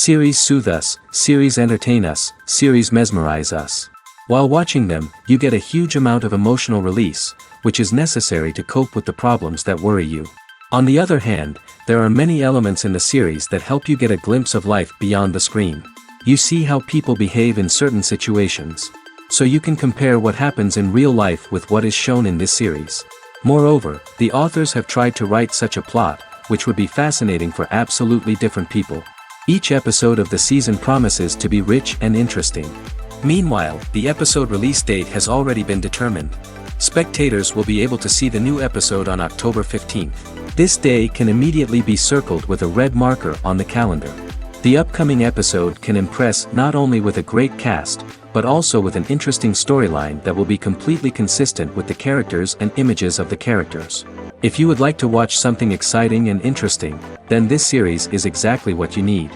Series soothe us, series entertain us, series mesmerize us. While watching them, you get a huge amount of emotional release, which is necessary to cope with the problems that worry you. On the other hand, there are many elements in the series that help you get a glimpse of life beyond the screen. You see how people behave in certain situations. So you can compare what happens in real life with what is shown in this series. Moreover, the authors have tried to write such a plot, which would be fascinating for absolutely different people. Each episode of the season promises to be rich and interesting. Meanwhile, the episode release date has already been determined. Spectators will be able to see the new episode on October 15th. This day can immediately be circled with a red marker on the calendar. The upcoming episode can impress not only with a great cast, but also with an interesting storyline that will be completely consistent with the characters and images of the characters. If you would like to watch something exciting and interesting, then this series is exactly what you need.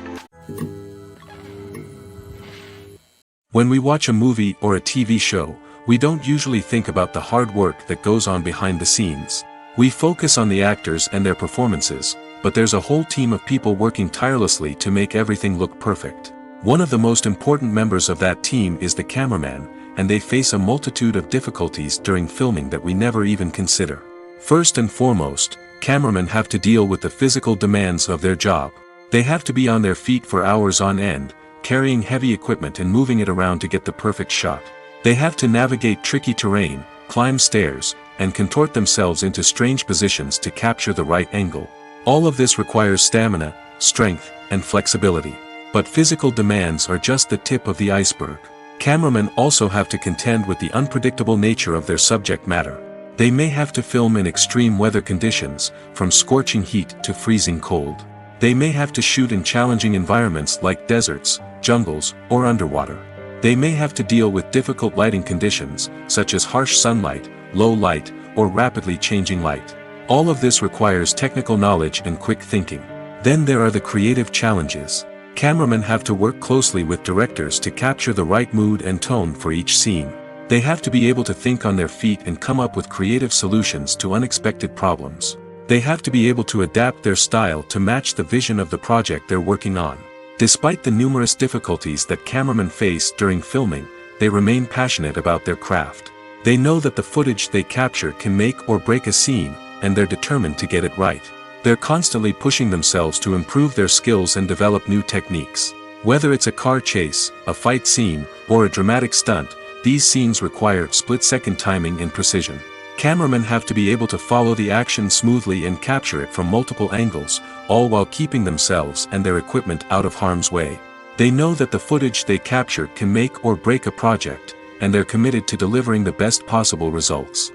When we watch a movie or a TV show, we don't usually think about the hard work that goes on behind the scenes. We focus on the actors and their performances, but there's a whole team of people working tirelessly to make everything look perfect. One of the most important members of that team is the cameraman, and they face a multitude of difficulties during filming that we never even consider. First and foremost, cameramen have to deal with the physical demands of their job. They have to be on their feet for hours on end, carrying heavy equipment and moving it around to get the perfect shot. They have to navigate tricky terrain, climb stairs, and contort themselves into strange positions to capture the right angle. All of this requires stamina, strength, and flexibility. But physical demands are just the tip of the iceberg. Cameramen also have to contend with the unpredictable nature of their subject matter. They may have to film in extreme weather conditions, from scorching heat to freezing cold. They may have to shoot in challenging environments like deserts, jungles, or underwater. They may have to deal with difficult lighting conditions, such as harsh sunlight, low light, or rapidly changing light. All of this requires technical knowledge and quick thinking. Then there are the creative challenges. Cameramen have to work closely with directors to capture the right mood and tone for each scene. They have to be able to think on their feet and come up with creative solutions to unexpected problems. They have to be able to adapt their style to match the vision of the project they're working on. Despite the numerous difficulties that cameramen face during filming, they remain passionate about their craft. They know that the footage they capture can make or break a scene, and they're determined to get it right. They're constantly pushing themselves to improve their skills and develop new techniques. Whether it's a car chase, a fight scene, or a dramatic stunt, these scenes require split-second timing and precision. Cameramen have to be able to follow the action smoothly and capture it from multiple angles, all while keeping themselves and their equipment out of harm's way. They know that the footage they capture can make or break a project, and they're committed to delivering the best possible results.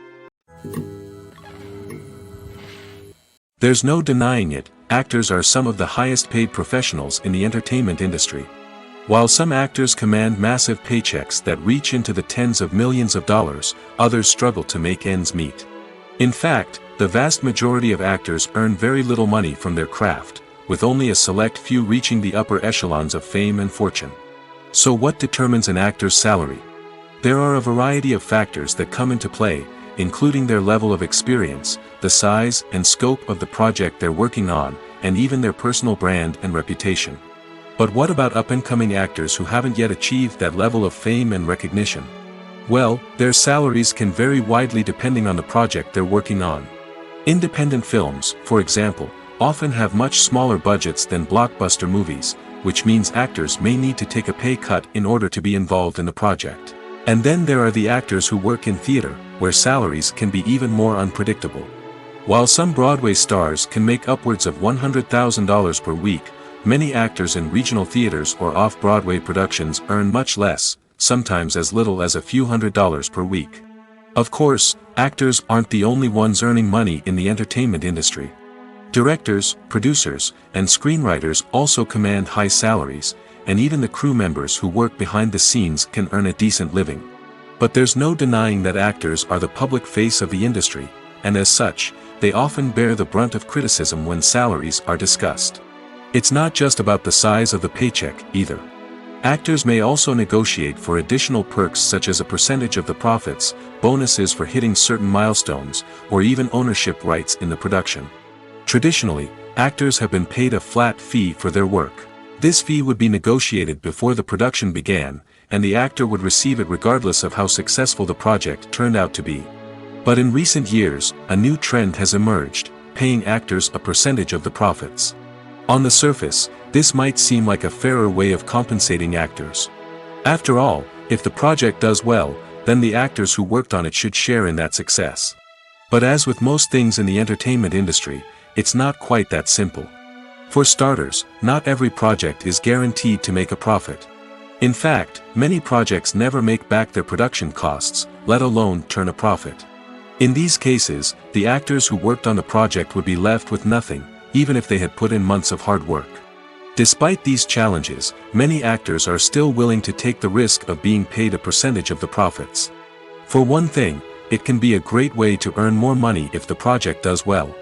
There's no denying it, actors are some of the highest paid professionals in the entertainment industry. While some actors command massive paychecks that reach into the tens of millions of dollars, others struggle to make ends meet. In fact, the vast majority of actors earn very little money from their craft, with only a select few reaching the upper echelons of fame and fortune. So what determines an actor's salary? There are a variety of factors that come into play, including their level of experience, the size and scope of the project they're working on, and even their personal brand and reputation. But what about up-and-coming actors who haven't yet achieved that level of fame and recognition? Well, their salaries can vary widely depending on the project they're working on. Independent films, for example, often have much smaller budgets than blockbuster movies, which means actors may need to take a pay cut in order to be involved in the project. And then there are the actors who work in theater, where salaries can be even more unpredictable. While some Broadway stars can make upwards of $100,000 per week, many actors in regional theaters or off-Broadway productions earn much less, sometimes as little as a few $100s per week. Of course, actors aren't the only ones earning money in the entertainment industry. Directors, producers, and screenwriters also command high salaries, and even the crew members who work behind the scenes can earn a decent living. But there's no denying that actors are the public face of the industry, and as such, they often bear the brunt of criticism when salaries are discussed. It's not just about the size of the paycheck, either. Actors may also negotiate for additional perks such as a percentage of the profits, bonuses for hitting certain milestones, or even ownership rights in the production. Traditionally, actors have been paid a flat fee for their work. This fee would be negotiated before the production began, and the actor would receive it regardless of how successful the project turned out to be. But in recent years, a new trend has emerged, paying actors a percentage of the profits. On the surface, this might seem like a fairer way of compensating actors. After all, if the project does well, then the actors who worked on it should share in that success. But as with most things in the entertainment industry, it's not quite that simple. For starters, not every project is guaranteed to make a profit. In fact, many projects never make back their production costs, let alone turn a profit. In these cases, the actors who worked on the project would be left with nothing, even if they had put in months of hard work. Despite these challenges, many actors are still willing to take the risk of being paid a percentage of the profits. For one thing, it can be a great way to earn more money if the project does well.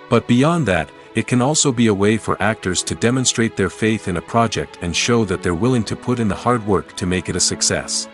But beyond that, it can also be a way for actors to demonstrate their faith in a project and show that they're willing to put in the hard work to make it a success.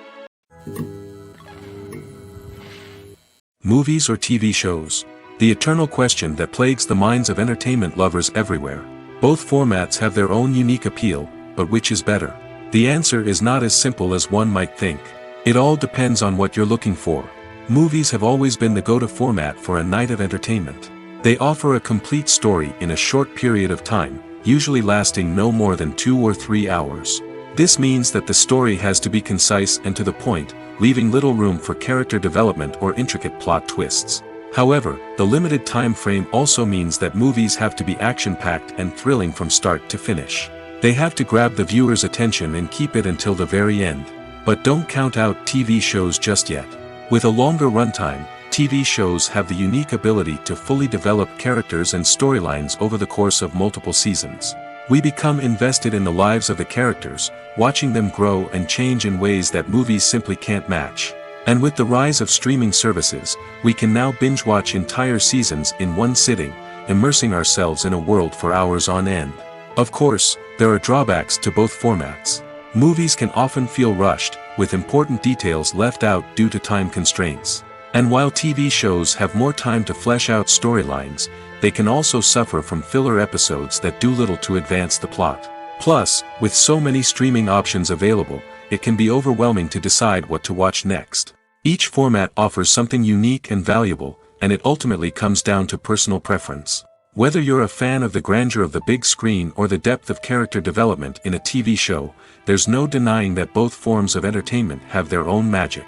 Movies or TV shows? The eternal question that plagues the minds of entertainment lovers everywhere. Both formats have their own unique appeal, but which is better? The answer is not as simple as one might think. It all depends on what you're looking for. Movies have always been the go-to format for a night of entertainment. They offer a complete story in a short period of time, usually lasting no more than 2 or 3 hours. This means that the story has to be concise and to the point, leaving little room for character development or intricate plot twists. However, the limited time frame also means that movies have to be action-packed and thrilling from start to finish. They have to grab the viewer's attention and keep it until the very end. But don't count out TV shows just yet. With a longer runtime, TV shows have the unique ability to fully develop characters and storylines over the course of multiple seasons. We become invested in the lives of the characters, watching them grow and change in ways that movies simply can't match. And with the rise of streaming services, we can now binge-watch entire seasons in one sitting, immersing ourselves in a world for hours on end. Of course, there are drawbacks to both formats. Movies can often feel rushed, with important details left out due to time constraints. And while TV shows have more time to flesh out storylines, they can also suffer from filler episodes that do little to advance the plot. Plus, with so many streaming options available, it can be overwhelming to decide what to watch next. Each format offers something unique and valuable, and it ultimately comes down to personal preference. Whether you're a fan of the grandeur of the big screen or the depth of character development in a TV show, there's no denying that both forms of entertainment have their own magic.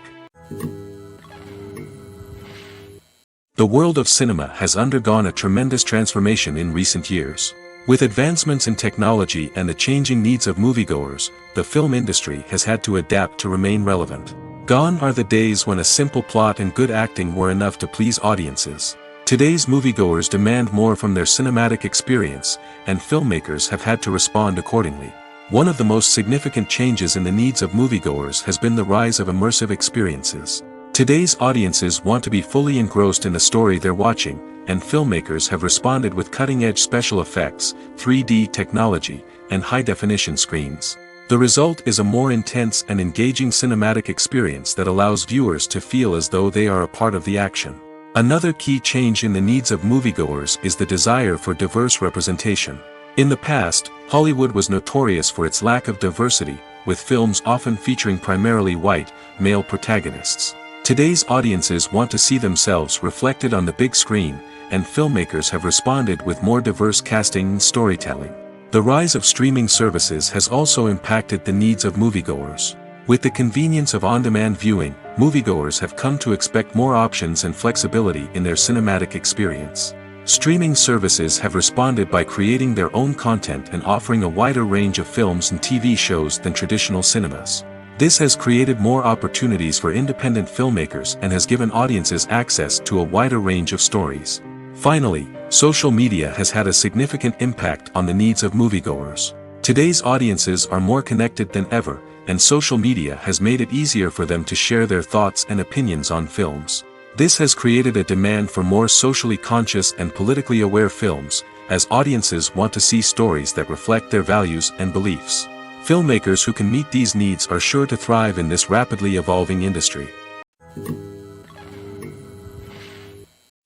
The world of cinema has undergone a tremendous transformation in recent years. With advancements in technology and the changing needs of moviegoers, the film industry has had to adapt to remain relevant. Gone are the days when a simple plot and good acting were enough to please audiences. Today's moviegoers demand more from their cinematic experience, and filmmakers have had to respond accordingly. One of the most significant changes in the needs of moviegoers has been the rise of immersive experiences. Today's audiences want to be fully engrossed in the story they're watching, and filmmakers have responded with cutting-edge special effects, 3D technology, and high-definition screens. The result is a more intense and engaging cinematic experience that allows viewers to feel as though they are a part of the action. Another key change in the needs of moviegoers is the desire for diverse representation. In the past, Hollywood was notorious for its lack of diversity, with films often featuring primarily white, male protagonists. Today's audiences want to see themselves reflected on the big screen, and filmmakers have responded with more diverse casting and storytelling. The rise of streaming services has also impacted the needs of moviegoers. With the convenience of on-demand viewing, moviegoers have come to expect more options and flexibility in their cinematic experience. Streaming services have responded by creating their own content and offering a wider range of films and TV shows than traditional cinemas. This has created more opportunities for independent filmmakers and has given audiences access to a wider range of stories. Finally, social media has had a significant impact on the needs of moviegoers. Today's audiences are more connected than ever, and social media has made it easier for them to share their thoughts and opinions on films. This has created a demand for more socially conscious and politically aware films, as audiences want to see stories that reflect their values and beliefs. Filmmakers who can meet these needs are sure to thrive in this rapidly evolving industry.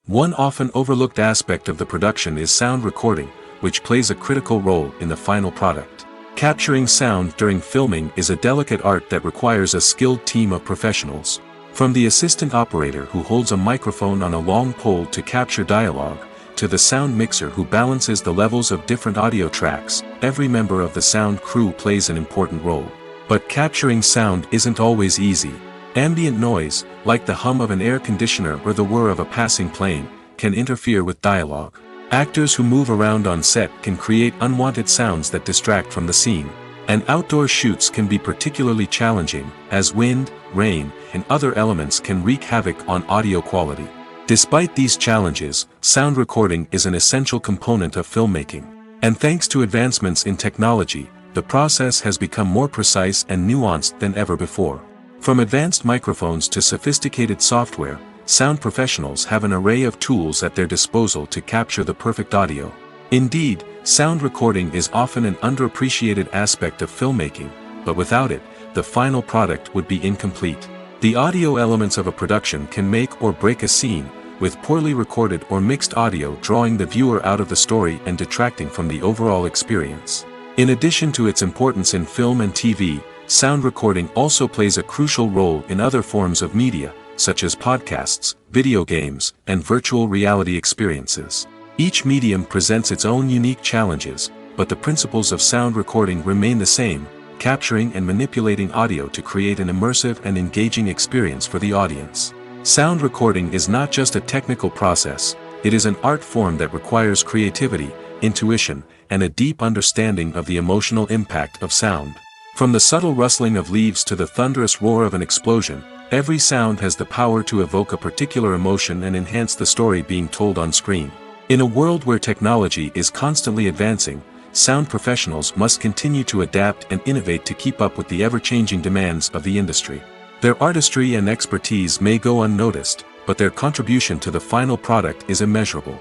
One often overlooked aspect of the production is sound recording, which plays a critical role in the final product. Capturing sound during filming is a delicate art that requires a skilled team of professionals. From the assistant operator who holds a microphone on a long pole to capture dialogue, to the sound mixer who balances the levels of different audio tracks, every member of the sound crew plays an important role. But capturing sound isn't always easy. Ambient noise, like the hum of an air conditioner or the whir of a passing plane, can interfere with dialogue. Actors who move around on set can create unwanted sounds that distract from the scene. And outdoor shoots can be particularly challenging, as wind, rain, and other elements can wreak havoc on audio quality. Despite these challenges, sound recording is an essential component of filmmaking. And thanks to advancements in technology, the process has become more precise and nuanced than ever before. From advanced microphones to sophisticated software, sound professionals have an array of tools at their disposal to capture the perfect audio. Indeed, sound recording is often an underappreciated aspect of filmmaking, but without it, the final product would be incomplete. The audio elements of a production can make or break a scene, with poorly recorded or mixed audio drawing the viewer out of the story and detracting from the overall experience. In addition to its importance in film and TV, sound recording also plays a crucial role in other forms of media, such as podcasts, video games, and virtual reality experiences. Each medium presents its own unique challenges, but the principles of sound recording remain the same, capturing and manipulating audio to create an immersive and engaging experience for the audience. Sound recording is not just a technical process, it is an art form that requires creativity, intuition, and a deep understanding of the emotional impact of sound. From the subtle rustling of leaves to the thunderous roar of an explosion, every sound has the power to evoke a particular emotion and enhance the story being told on screen. In a world where technology is constantly advancing, sound professionals must continue to adapt and innovate to keep up with the ever-changing demands of the industry. Their artistry and expertise may go unnoticed, but their contribution to the final product is immeasurable.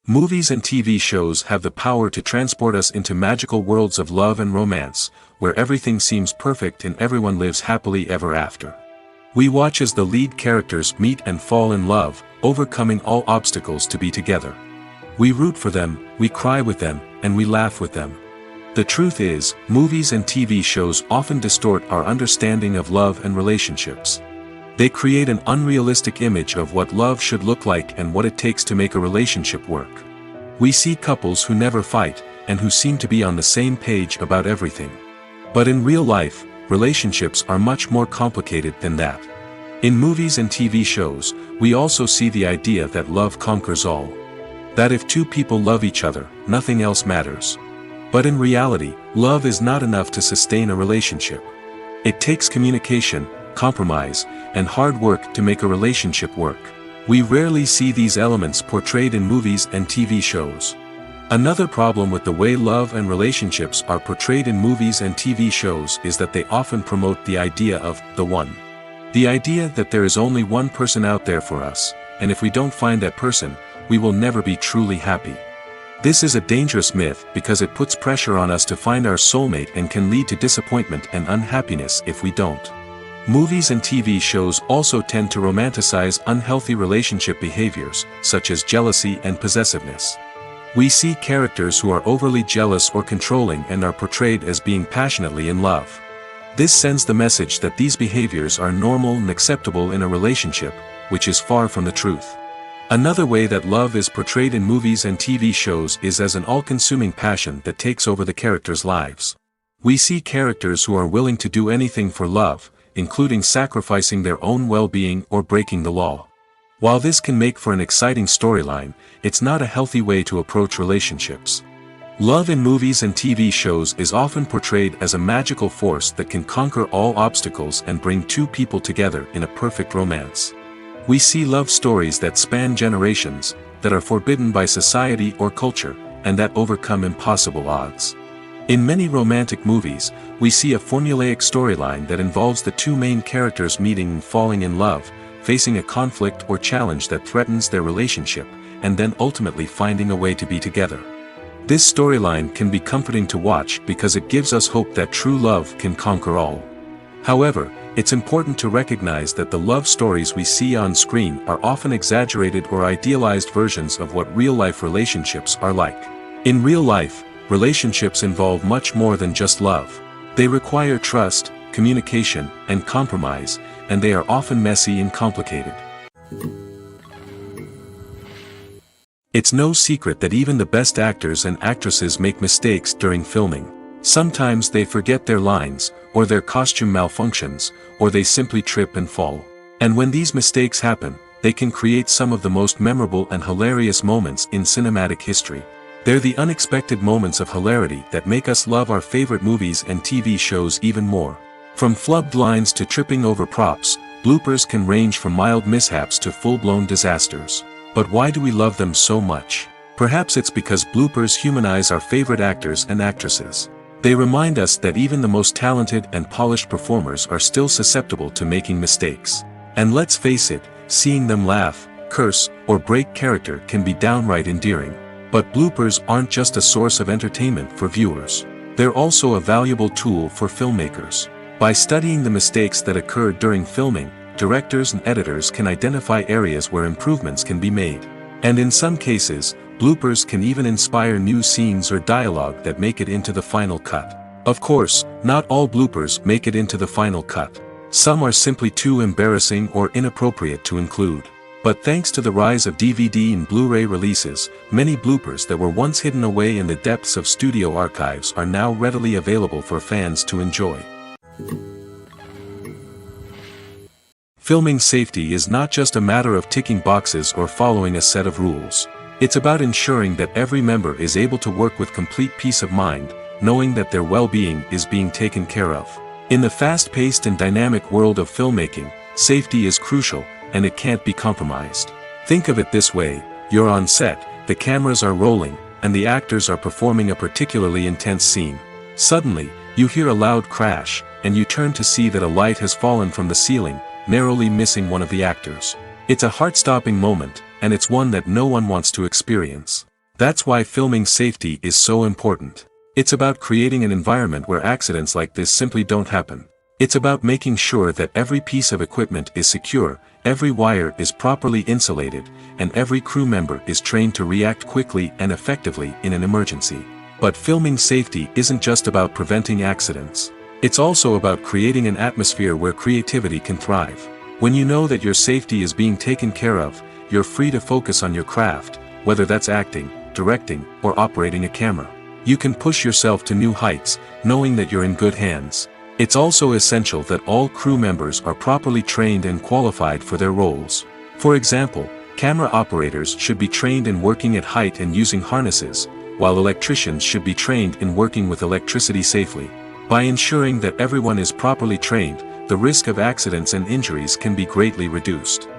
Movies and TV shows have the power to transport us into magical worlds of love and romance, where everything seems perfect and everyone lives happily ever after. We watch as the lead characters meet and fall in love, overcoming all obstacles to be together. We root for them, we cry with them, and we laugh with them. The truth is, movies and TV shows often distort our understanding of love and relationships. They create an unrealistic image of what love should look like and what it takes to make a relationship work. We see couples who never fight, and who seem to be on the same page about everything. But in real life, relationships are much more complicated than that. In movies and TV shows, we also see the idea that love conquers all. That if two people love each other, nothing else matters. But in reality, love is not enough to sustain a relationship. It takes communication, compromise, and hard work to make a relationship work. We rarely see these elements portrayed in movies and TV shows. Another problem with the way love and relationships are portrayed in movies and TV shows is that they often promote the idea of the one. The idea that there is only one person out there for us, and if we don't find that person, we will never be truly happy. This is a dangerous myth because it puts pressure on us to find our soulmate and can lead to disappointment and unhappiness if we don't. Movies and TV shows also tend to romanticize unhealthy relationship behaviors, such as jealousy and possessiveness. We see characters who are overly jealous or controlling and are portrayed as being passionately in love. This sends the message that these behaviors are normal and acceptable in a relationship, which is far from the truth. Another way that love is portrayed in movies and TV shows is as an all-consuming passion that takes over the characters' lives. We see characters who are willing to do anything for love, including sacrificing their own well-being or breaking the law. While this can make for an exciting storyline, it's not a healthy way to approach relationships. Love in movies and TV shows is often portrayed as a magical force that can conquer all obstacles and bring two people together in a perfect romance. We see love stories that span generations, that are forbidden by society or culture, and that overcome impossible odds. In many romantic movies, we see a formulaic storyline that involves the two main characters meeting and falling in love, facing a conflict or challenge that threatens their relationship, and then ultimately finding a way to be together. This storyline can be comforting to watch because it gives us hope that true love can conquer all. However, it's important to recognize that the love stories we see on screen are often exaggerated or idealized versions of what real-life relationships are like. In real life, relationships involve much more than just love. They require trust, communication, and compromise, and they are often messy and complicated. It's no secret that even the best actors and actresses make mistakes during filming. Sometimes they forget their lines, or their costume malfunctions, or they simply trip and fall. And when these mistakes happen, they can create some of the most memorable and hilarious moments in cinematic history. They're the unexpected moments of hilarity that make us love our favorite movies and TV shows even more. From flubbed lines to tripping over props, bloopers can range from mild mishaps to full-blown disasters. But why do we love them so much? Perhaps it's because bloopers humanize our favorite actors and actresses. They remind us that even the most talented and polished performers are still susceptible to making mistakes. And let's face it, seeing them laugh, curse, or break character can be downright endearing. But bloopers aren't just a source of entertainment for viewers. They're also a valuable tool for filmmakers. By studying the mistakes that occurred during filming, directors and editors can identify areas where improvements can be made. And in some cases, bloopers can even inspire new scenes or dialogue that make it into the final cut. Of course, not all bloopers make it into the final cut. Some are simply too embarrassing or inappropriate to include. But thanks to the rise of DVD and Blu-ray releases, many bloopers that were once hidden away in the depths of studio archives are now readily available for fans to enjoy. Filming safety is not just a matter of ticking boxes or following a set of rules. It's about ensuring that every member is able to work with complete peace of mind, knowing that their well-being is being taken care of. In the fast-paced and dynamic world of filmmaking, safety is crucial, and it can't be compromised. Think of it this way: you're on set, the cameras are rolling, and the actors are performing a particularly intense scene. Suddenly, you hear a loud crash, and you turn to see that a light has fallen from the ceiling, narrowly missing one of the actors. It's a heart-stopping moment, and it's one that no one wants to experience. That's why filming safety is so important. It's about creating an environment where accidents like this simply don't happen. It's about making sure that every piece of equipment is secure, every wire is properly insulated, and every crew member is trained to react quickly and effectively in an emergency. But filming safety isn't just about preventing accidents. It's also about creating an atmosphere where creativity can thrive. When you know that your safety is being taken care of, you're free to focus on your craft, whether that's acting, directing, or operating a camera. You can push yourself to new heights, knowing that you're in good hands. It's also essential that all crew members are properly trained and qualified for their roles. For example, camera operators should be trained in working at height and using harnesses, while electricians should be trained in working with electricity safely. By ensuring that everyone is properly trained, the risk of accidents and injuries can be greatly reduced.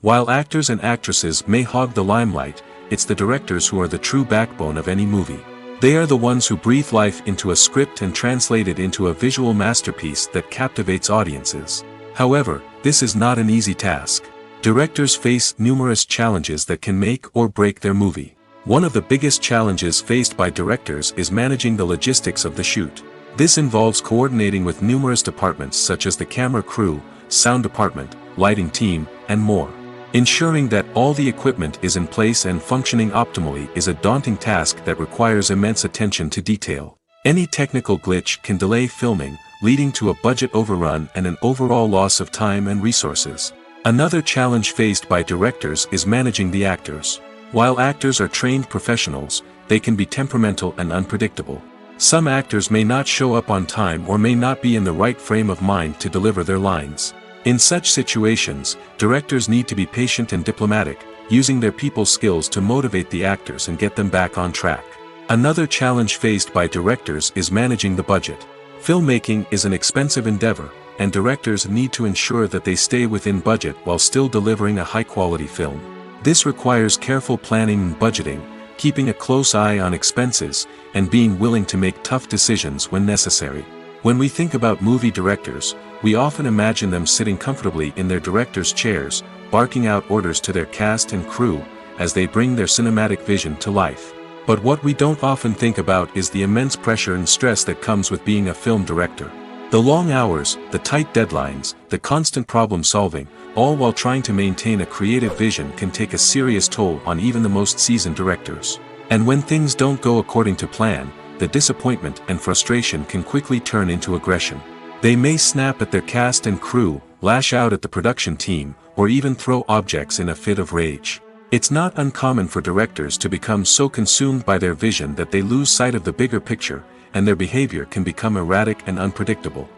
While actors and actresses may hog the limelight, it's the directors who are the true backbone of any movie. They are the ones who breathe life into a script and translate it into a visual masterpiece that captivates audiences. However, this is not an easy task. Directors face numerous challenges that can make or break their movie. One of the biggest challenges faced by directors is managing the logistics of the shoot. This involves coordinating with numerous departments such as the camera crew, sound department, lighting team, and more. Ensuring that all the equipment is in place and functioning optimally is a daunting task that requires immense attention to detail. Any technical glitch can delay filming, leading to a budget overrun and an overall loss of time and resources. Another challenge faced by directors is managing the actors. While actors are trained professionals, they can be temperamental and unpredictable. Some actors may not show up on time or may not be in the right frame of mind to deliver their lines. In such situations, directors need to be patient and diplomatic, using their people skills to motivate the actors and get them back on track. Another challenge faced by directors is managing the budget. Filmmaking is an expensive endeavor, and directors need to ensure that they stay within budget while still delivering a high-quality film. This requires careful planning and budgeting, keeping a close eye on expenses, and being willing to make tough decisions when necessary. When we think about movie directors, we often imagine them sitting comfortably in their director's chairs, barking out orders to their cast and crew, as they bring their cinematic vision to life. But what we don't often think about is the immense pressure and stress that comes with being a film director. The long hours, the tight deadlines, the constant problem solving, all while trying to maintain a creative vision can take a serious toll on even the most seasoned directors. And when things don't go according to plan, the disappointment and frustration can quickly turn into aggression. They may snap at their cast and crew, lash out at the production team, or even throw objects in a fit of rage. It's not uncommon for directors to become so consumed by their vision that they lose sight of the bigger picture, and their behavior can become erratic and unpredictable.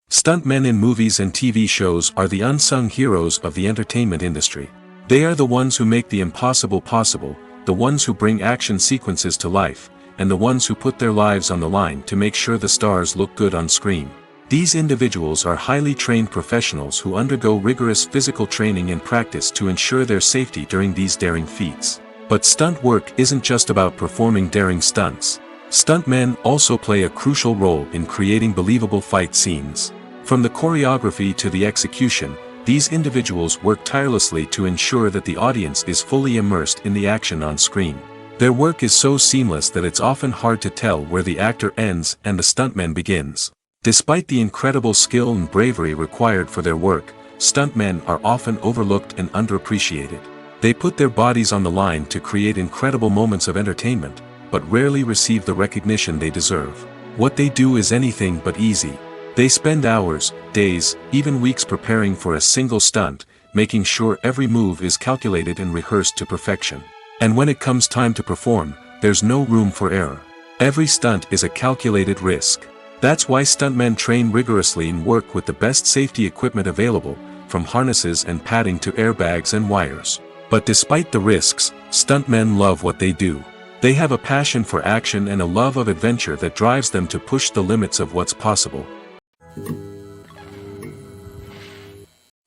Stuntmen in movies and TV shows are the unsung heroes of the entertainment industry. They are the ones who make the impossible possible, the ones who bring action sequences to life, and the ones who put their lives on the line to make sure the stars look good on screen. These individuals are highly trained professionals who undergo rigorous physical training and practice to ensure their safety during these daring feats. But stunt work isn't just about performing daring stunts. Stuntmen also play a crucial role in creating believable fight scenes. From the choreography to the execution, these individuals work tirelessly to ensure that the audience is fully immersed in the action on screen. Their work is so seamless that it's often hard to tell where the actor ends and the stuntman begins. Despite the incredible skill and bravery required for their work, stuntmen are often overlooked and underappreciated. They put their bodies on the line to create incredible moments of entertainment, but rarely receive the recognition they deserve. What they do is anything but easy. They spend hours, days, even weeks preparing for a single stunt, making sure every move is calculated and rehearsed to perfection. And when it comes time to perform, there's no room for error. Every stunt is a calculated risk. That's why stuntmen train rigorously and work with the best safety equipment available, from harnesses and padding to airbags and wires. But despite the risks, stuntmen love what they do. They have a passion for action and a love of adventure that drives them to push the limits of what's possible.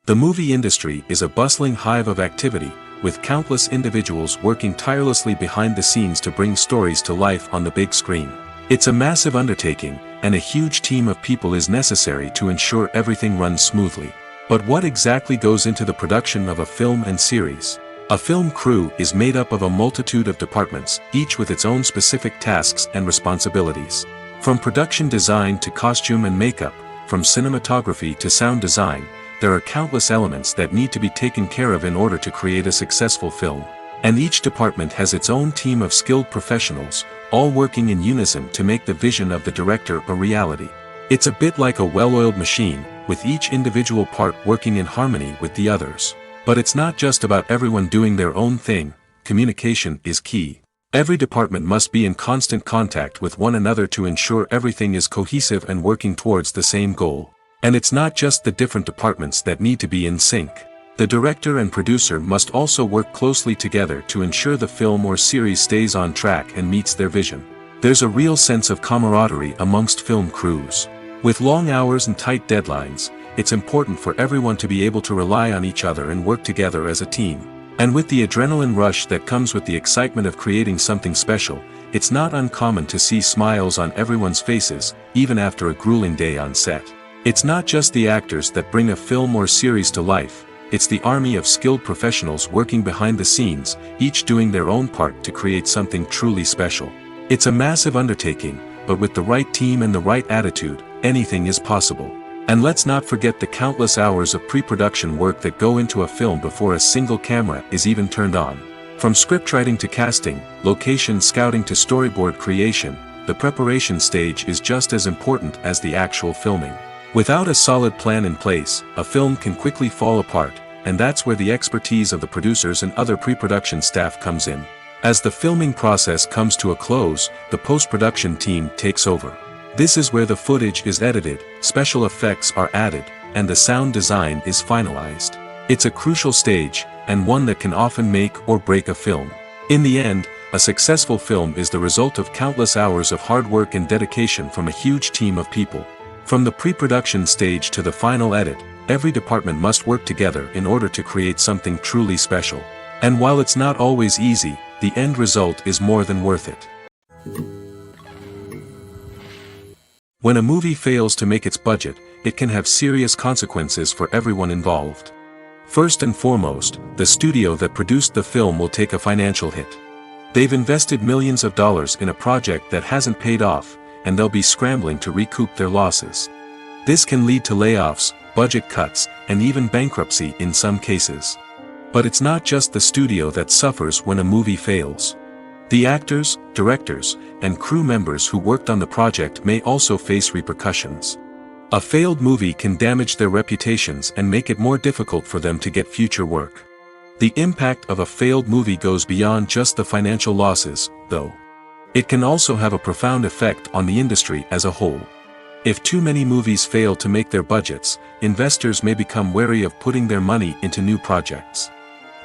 The movie industry is a bustling hive of activity, with countless individuals working tirelessly behind the scenes to bring stories to life on the big screen. It's a massive undertaking, and a huge team of people is necessary to ensure everything runs smoothly. But what exactly goes into the production of a film and series? A film crew is made up of a multitude of departments, each with its own specific tasks and responsibilities. From production design to costume and makeup, from cinematography to sound design, there are countless elements that need to be taken care of in order to create a successful film. And each department has its own team of skilled professionals, all working in unison to make the vision of the director a reality. It's a bit like a well-oiled machine, with each individual part working in harmony with the others. But it's not just about everyone doing their own thing. Communication is key. Every department must be in constant contact with one another to ensure everything is cohesive and working towards the same goal. And it's not just the different departments that need to be in sync. The director and producer must also work closely together to ensure the film or series stays on track and meets their vision. There's a real sense of camaraderie amongst film crews. With long hours and tight deadlines, it's important for everyone to be able to rely on each other and work together as a team. And with the adrenaline rush that comes with the excitement of creating something special, it's not uncommon to see smiles on everyone's faces, even after a grueling day on set. It's not just the actors that bring a film or series to life, it's the army of skilled professionals working behind the scenes, each doing their own part to create something truly special. It's a massive undertaking, but with the right team and the right attitude, anything is possible. And let's not forget the countless hours of pre-production work that go into a film before a single camera is even turned on. From scriptwriting to casting, location scouting to storyboard creation, the preparation stage is just as important as the actual filming. Without a solid plan in place, a film can quickly fall apart, and that's where the expertise of the producers and other pre-production staff comes in. As the filming process comes to a close, the post-production team takes over. This is where the footage is edited, special effects are added, and the sound design is finalized. It's a crucial stage, and one that can often make or break a film. In the end, a successful film is the result of countless hours of hard work and dedication from a huge team of people. From the pre-production stage to the final edit, every department must work together in order to create something truly special. And while it's not always easy, the end result is more than worth it. When a movie fails to make its budget, it can have serious consequences for everyone involved. First and foremost, the studio that produced the film will take a financial hit. They've invested millions of dollars in a project that hasn't paid off, and they'll be scrambling to recoup their losses. This can lead to layoffs, budget cuts, and even bankruptcy in some cases. But it's not just the studio that suffers when a movie fails. The actors, directors, and crew members who worked on the project may also face repercussions. A failed movie can damage their reputations and make it more difficult for them to get future work. The impact of a failed movie goes beyond just the financial losses, though. It can also have a profound effect on the industry as a whole. If too many movies fail to make their budgets, investors may become wary of putting their money into new projects.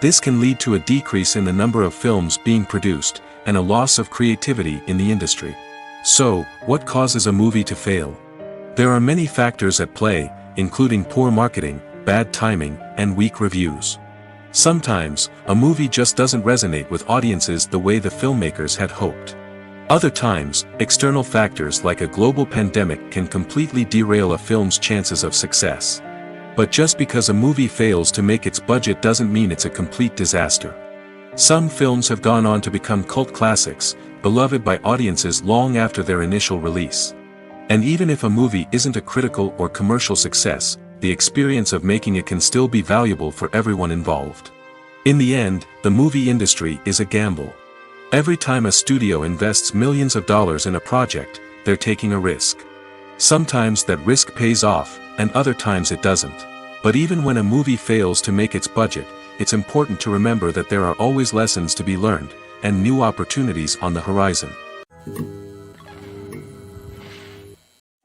This can lead to a decrease in the number of films being produced, and a loss of creativity in the industry. So, what causes a movie to fail? There are many factors at play, including poor marketing, bad timing, and weak reviews. Sometimes, a movie just doesn't resonate with audiences the way the filmmakers had hoped. Other times, external factors like a global pandemic can completely derail a film's chances of success. But just because a movie fails to make its budget doesn't mean it's a complete disaster. Some films have gone on to become cult classics, beloved by audiences long after their initial release. And even if a movie isn't a critical or commercial success, the experience of making it can still be valuable for everyone involved. In the end, the movie industry is a gamble. Every time a studio invests millions of dollars in a project, they're taking a risk. Sometimes that risk pays off, and other times it doesn't. But even when a movie fails to make its budget, it's important to remember that there are always lessons to be learned, and new opportunities on the horizon.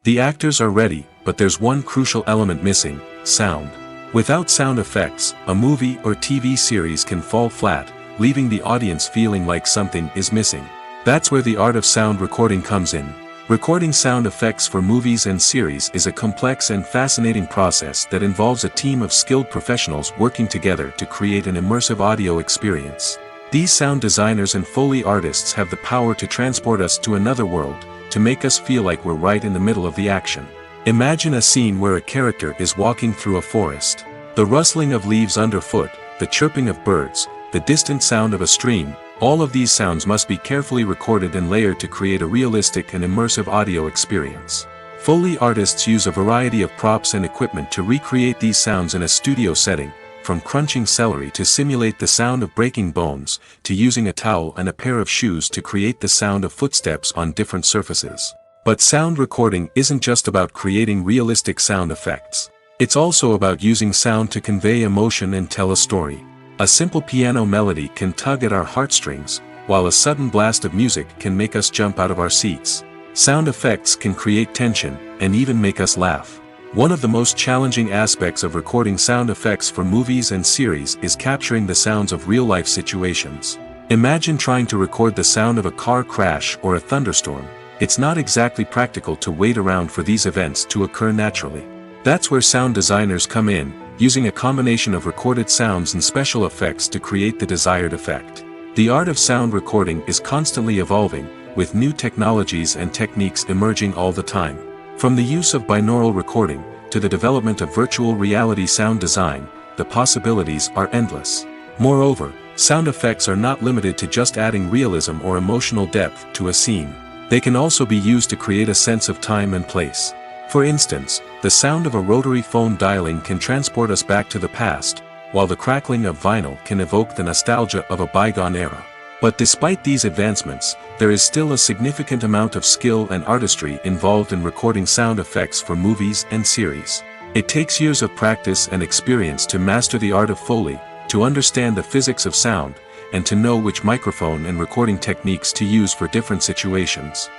The actors are ready, but there's one crucial element missing: sound. Without sound effects, a movie or TV series can fall flat, leaving the audience feeling like something is missing. That's where the art of sound recording comes in. Recording sound effects for movies and series is a complex and fascinating process that involves a team of skilled professionals working together to create an immersive audio experience. These sound designers and Foley artists have the power to transport us to another world, to make us feel like we're right in the middle of the action. Imagine a scene where a character is walking through a forest. The rustling of leaves underfoot, the chirping of birds, the distant sound of a stream, all of these sounds must be carefully recorded and layered to create a realistic and immersive audio experience. Foley artists use a variety of props and equipment to recreate these sounds in a studio setting, from crunching celery to simulate the sound of breaking bones, to using a towel and a pair of shoes to create the sound of footsteps on different surfaces. But sound recording isn't just about creating realistic sound effects. It's also about using sound to convey emotion and tell a story. A simple piano melody can tug at our heartstrings, while a sudden blast of music can make us jump out of our seats. Sound effects can create tension, and even make us laugh. One of the most challenging aspects of recording sound effects for movies and series is capturing the sounds of real-life situations. Imagine trying to record the sound of a car crash or a thunderstorm. It's not exactly practical to wait around for these events to occur naturally. That's where sound designers come in, using a combination of recorded sounds and special effects to create the desired effect. The art of sound recording is constantly evolving, with new technologies and techniques emerging all the time. From the use of binaural recording, to the development of virtual reality sound design, the possibilities are endless. Moreover, sound effects are not limited to just adding realism or emotional depth to a scene. They can also be used to create a sense of time and place. For instance, the sound of a rotary phone dialing can transport us back to the past, while the crackling of vinyl can evoke the nostalgia of a bygone era. But despite these advancements, there is still a significant amount of skill and artistry involved in recording sound effects for movies and series. It takes years of practice and experience to master the art of Foley, to understand the physics of sound, and to know which microphone and recording techniques to use for different situations.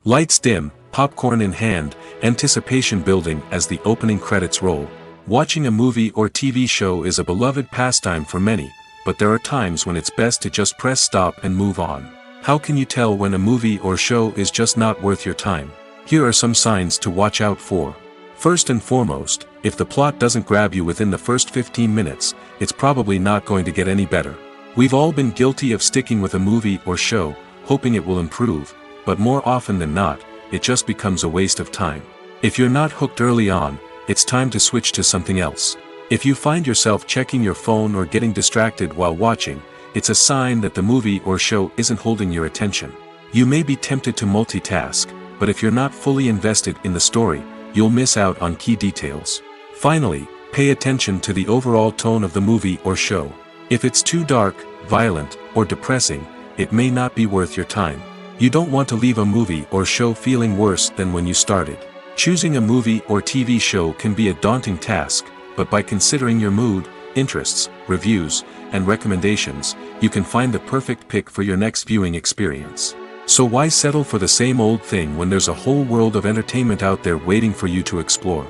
Lights dim, popcorn in hand, anticipation building as the opening credits roll. Watching a movie or TV show is a beloved pastime for many, but there are times when it's best to just press stop and move on. How can you tell when a movie or show is just not worth your time? Here are some signs to watch out for. First and foremost, if the plot doesn't grab you within the first 15 minutes, it's probably not going to get any better. We've all been guilty of sticking with a movie or show, hoping it will improve, but more often than not, it just becomes a waste of time. If you're not hooked early on, it's time to switch to something else. If you find yourself checking your phone or getting distracted while watching, it's a sign that the movie or show isn't holding your attention. You may be tempted to multitask, but if you're not fully invested in the story, you'll miss out on key details. Finally, pay attention to the overall tone of the movie or show. If it's too dark, violent, or depressing, it may not be worth your time. You don't want to leave a movie or show feeling worse than when you started. Choosing a movie or TV show can be a daunting task, but by considering your mood, interests, reviews, and recommendations, you can find the perfect pick for your next viewing experience. So why settle for the same old thing when there's a whole world of entertainment out there waiting for you to explore?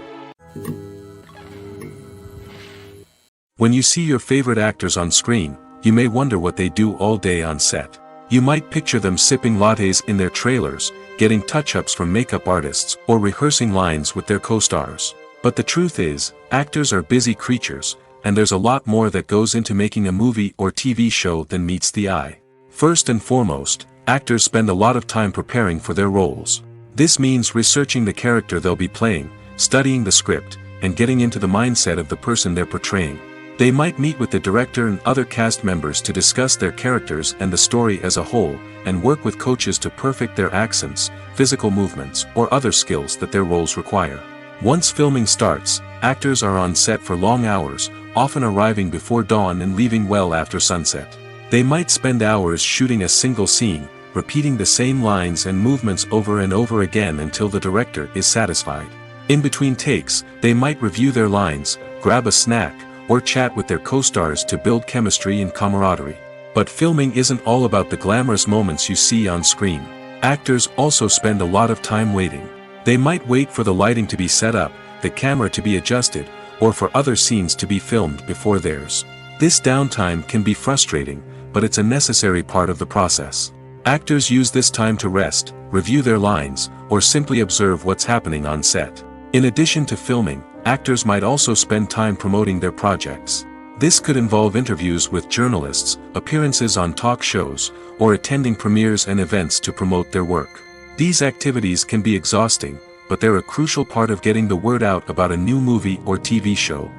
When you see your favorite actors on screen, you may wonder what they do all day on set. You might picture them sipping lattes in their trailers, getting touch-ups from makeup artists, or rehearsing lines with their co-stars. But the truth is, actors are busy creatures, and there's a lot more that goes into making a movie or TV show than meets the eye. First and foremost, actors spend a lot of time preparing for their roles. This means researching the character they'll be playing, studying the script, and getting into the mindset of the person they're portraying. They might meet with the director and other cast members to discuss their characters and the story as a whole, and work with coaches to perfect their accents, physical movements, or other skills that their roles require. Once filming starts, actors are on set for long hours, often arriving before dawn and leaving well after sunset. They might spend hours shooting a single scene, repeating the same lines and movements over and over again until the director is satisfied. In between takes, they might review their lines, grab a snack, or chat with their co-stars to build chemistry and camaraderie. But filming isn't all about the glamorous moments you see on screen. Actors also spend a lot of time waiting. They might wait for the lighting to be set up, the camera to be adjusted, or for other scenes to be filmed before theirs. This downtime can be frustrating, but it's a necessary part of the process. Actors use this time to rest, review their lines, or simply observe what's happening on set. In addition to filming, actors might also spend time promoting their projects. This could involve interviews with journalists, appearances on talk shows, or attending premieres and events to promote their work. These activities can be exhausting, but they're a crucial part of getting the word out about a new movie or TV show.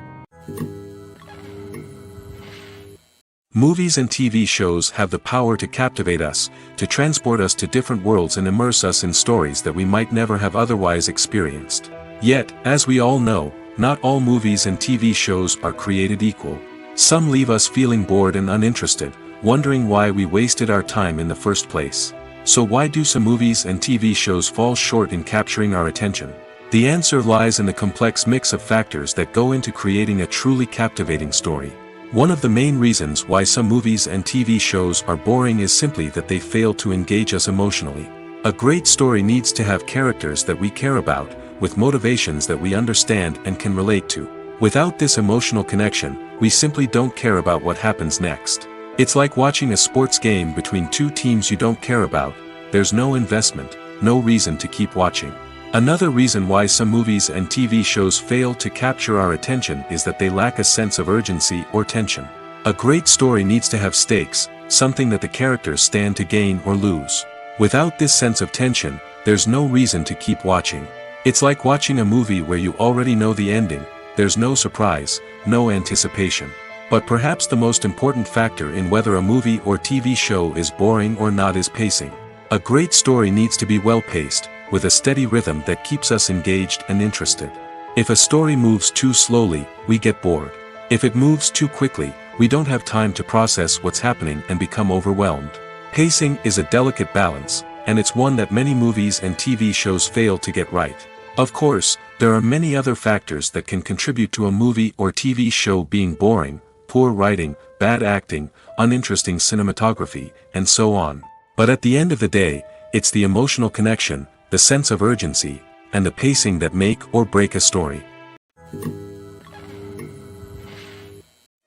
Movies and TV shows have the power to captivate us, to transport us to different worlds and immerse us in stories that we might never have otherwise experienced. Yet, as we all know, not all movies and TV shows are created equal. Some leave us feeling bored and uninterested, wondering why we wasted our time in the first place. So why do some movies and TV shows fall short in capturing our attention? The answer lies in the complex mix of factors that go into creating a truly captivating story. One of the main reasons why some movies and TV shows are boring is simply that they fail to engage us emotionally. A great story needs to have characters that we care about, with motivations that we understand and can relate to. Without this emotional connection, we simply don't care about what happens next. It's like watching a sports game between two teams you don't care about. There's no investment, no reason to keep watching. Another reason why some movies and TV shows fail to capture our attention is that they lack a sense of urgency or tension. A great story needs to have stakes, something that the characters stand to gain or lose. Without this sense of tension, there's no reason to keep watching. It's like watching a movie where you already know the ending. There's no surprise, no anticipation. But perhaps the most important factor in whether a movie or TV show is boring or not is pacing. A great story needs to be well paced, with a steady rhythm that keeps us engaged and interested. If a story moves too slowly, we get bored. If it moves too quickly, we don't have time to process what's happening and become overwhelmed. Pacing is a delicate balance, and it's one that many movies and TV shows fail to get right. Of course, there are many other factors that can contribute to a movie or TV show being boring: poor writing, bad acting, uninteresting cinematography, and so on. But at the end of the day, it's the emotional connection, the sense of urgency, and the pacing that make or break a story.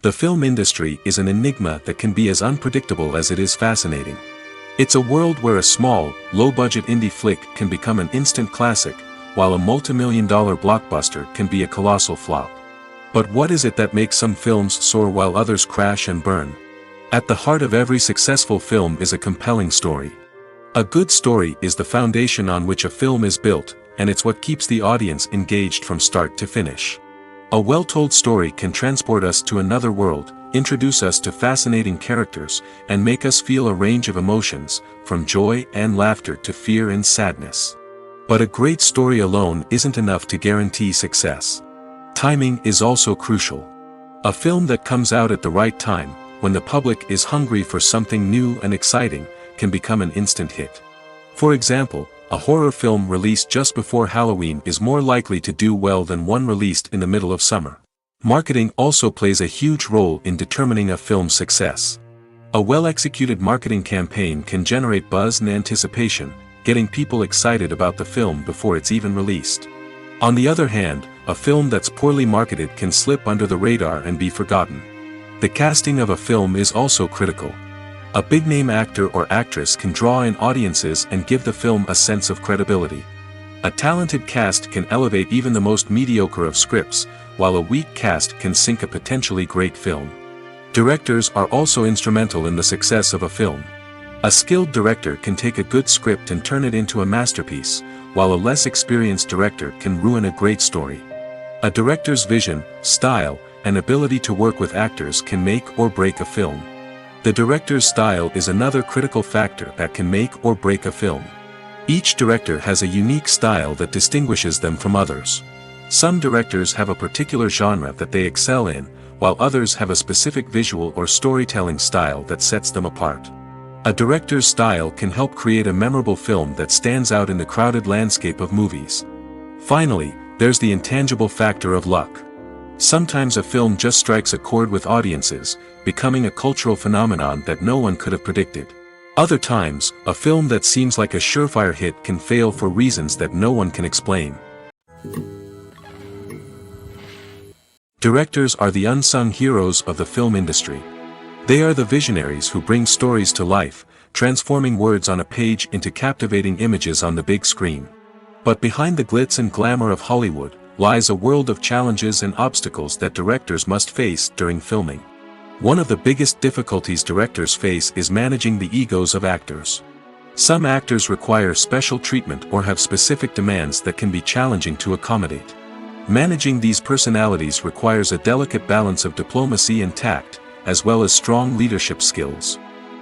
The film industry is an enigma that can be as unpredictable as it is fascinating. It's a world where a small, low-budget indie flick can become an instant classic, while a multi-million-dollar blockbuster can be a colossal flop. But what is it that makes some films soar while others crash and burn? At the heart of every successful film is a compelling story. A good story is the foundation on which a film is built, and it's what keeps the audience engaged from start to finish. A well-told story can transport us to another world, introduce us to fascinating characters, and make us feel a range of emotions, from joy and laughter to fear and sadness. But a great story alone isn't enough to guarantee success. Timing is also crucial. A film that comes out at the right time, when the public is hungry for something new and exciting, can become an instant hit. For example, a horror film released just before Halloween is more likely to do well than one released in the middle of summer. Marketing also plays a huge role in determining a film's success. A well-executed marketing campaign can generate buzz and anticipation, getting people excited about the film before it's even released. On the other hand, a film that's poorly marketed can slip under the radar and be forgotten. The casting of a film is also critical. A big-name actor or actress can draw in audiences and give the film a sense of credibility. A talented cast can elevate even the most mediocre of scripts, while a weak cast can sink a potentially great film. Directors are also instrumental in the success of a film. A skilled director can take a good script and turn it into a masterpiece, while a less experienced director can ruin a great story. A director's vision, style, and ability to work with actors can make or break a film. The director's style is another critical factor that can make or break a film. Each director has a unique style that distinguishes them from others. Some directors have a particular genre that they excel in, while others have a specific visual or storytelling style that sets them apart. A director's style can help create a memorable film that stands out in the crowded landscape of movies. Finally, there's the intangible factor of luck. Sometimes a film just strikes a chord with audiences, becoming a cultural phenomenon that no one could have predicted. Other times, a film that seems like a surefire hit can fail for reasons that no one can explain. Directors are the unsung heroes of the film industry. They are the visionaries who bring stories to life, transforming words on a page into captivating images on the big screen. But behind the glitz and glamour of Hollywood, lies a world of challenges and obstacles that directors must face during filming. One of the biggest difficulties directors face is managing the egos of actors. Some actors require special treatment or have specific demands that can be challenging to accommodate. Managing these personalities requires a delicate balance of diplomacy and tact, as well as strong leadership skills.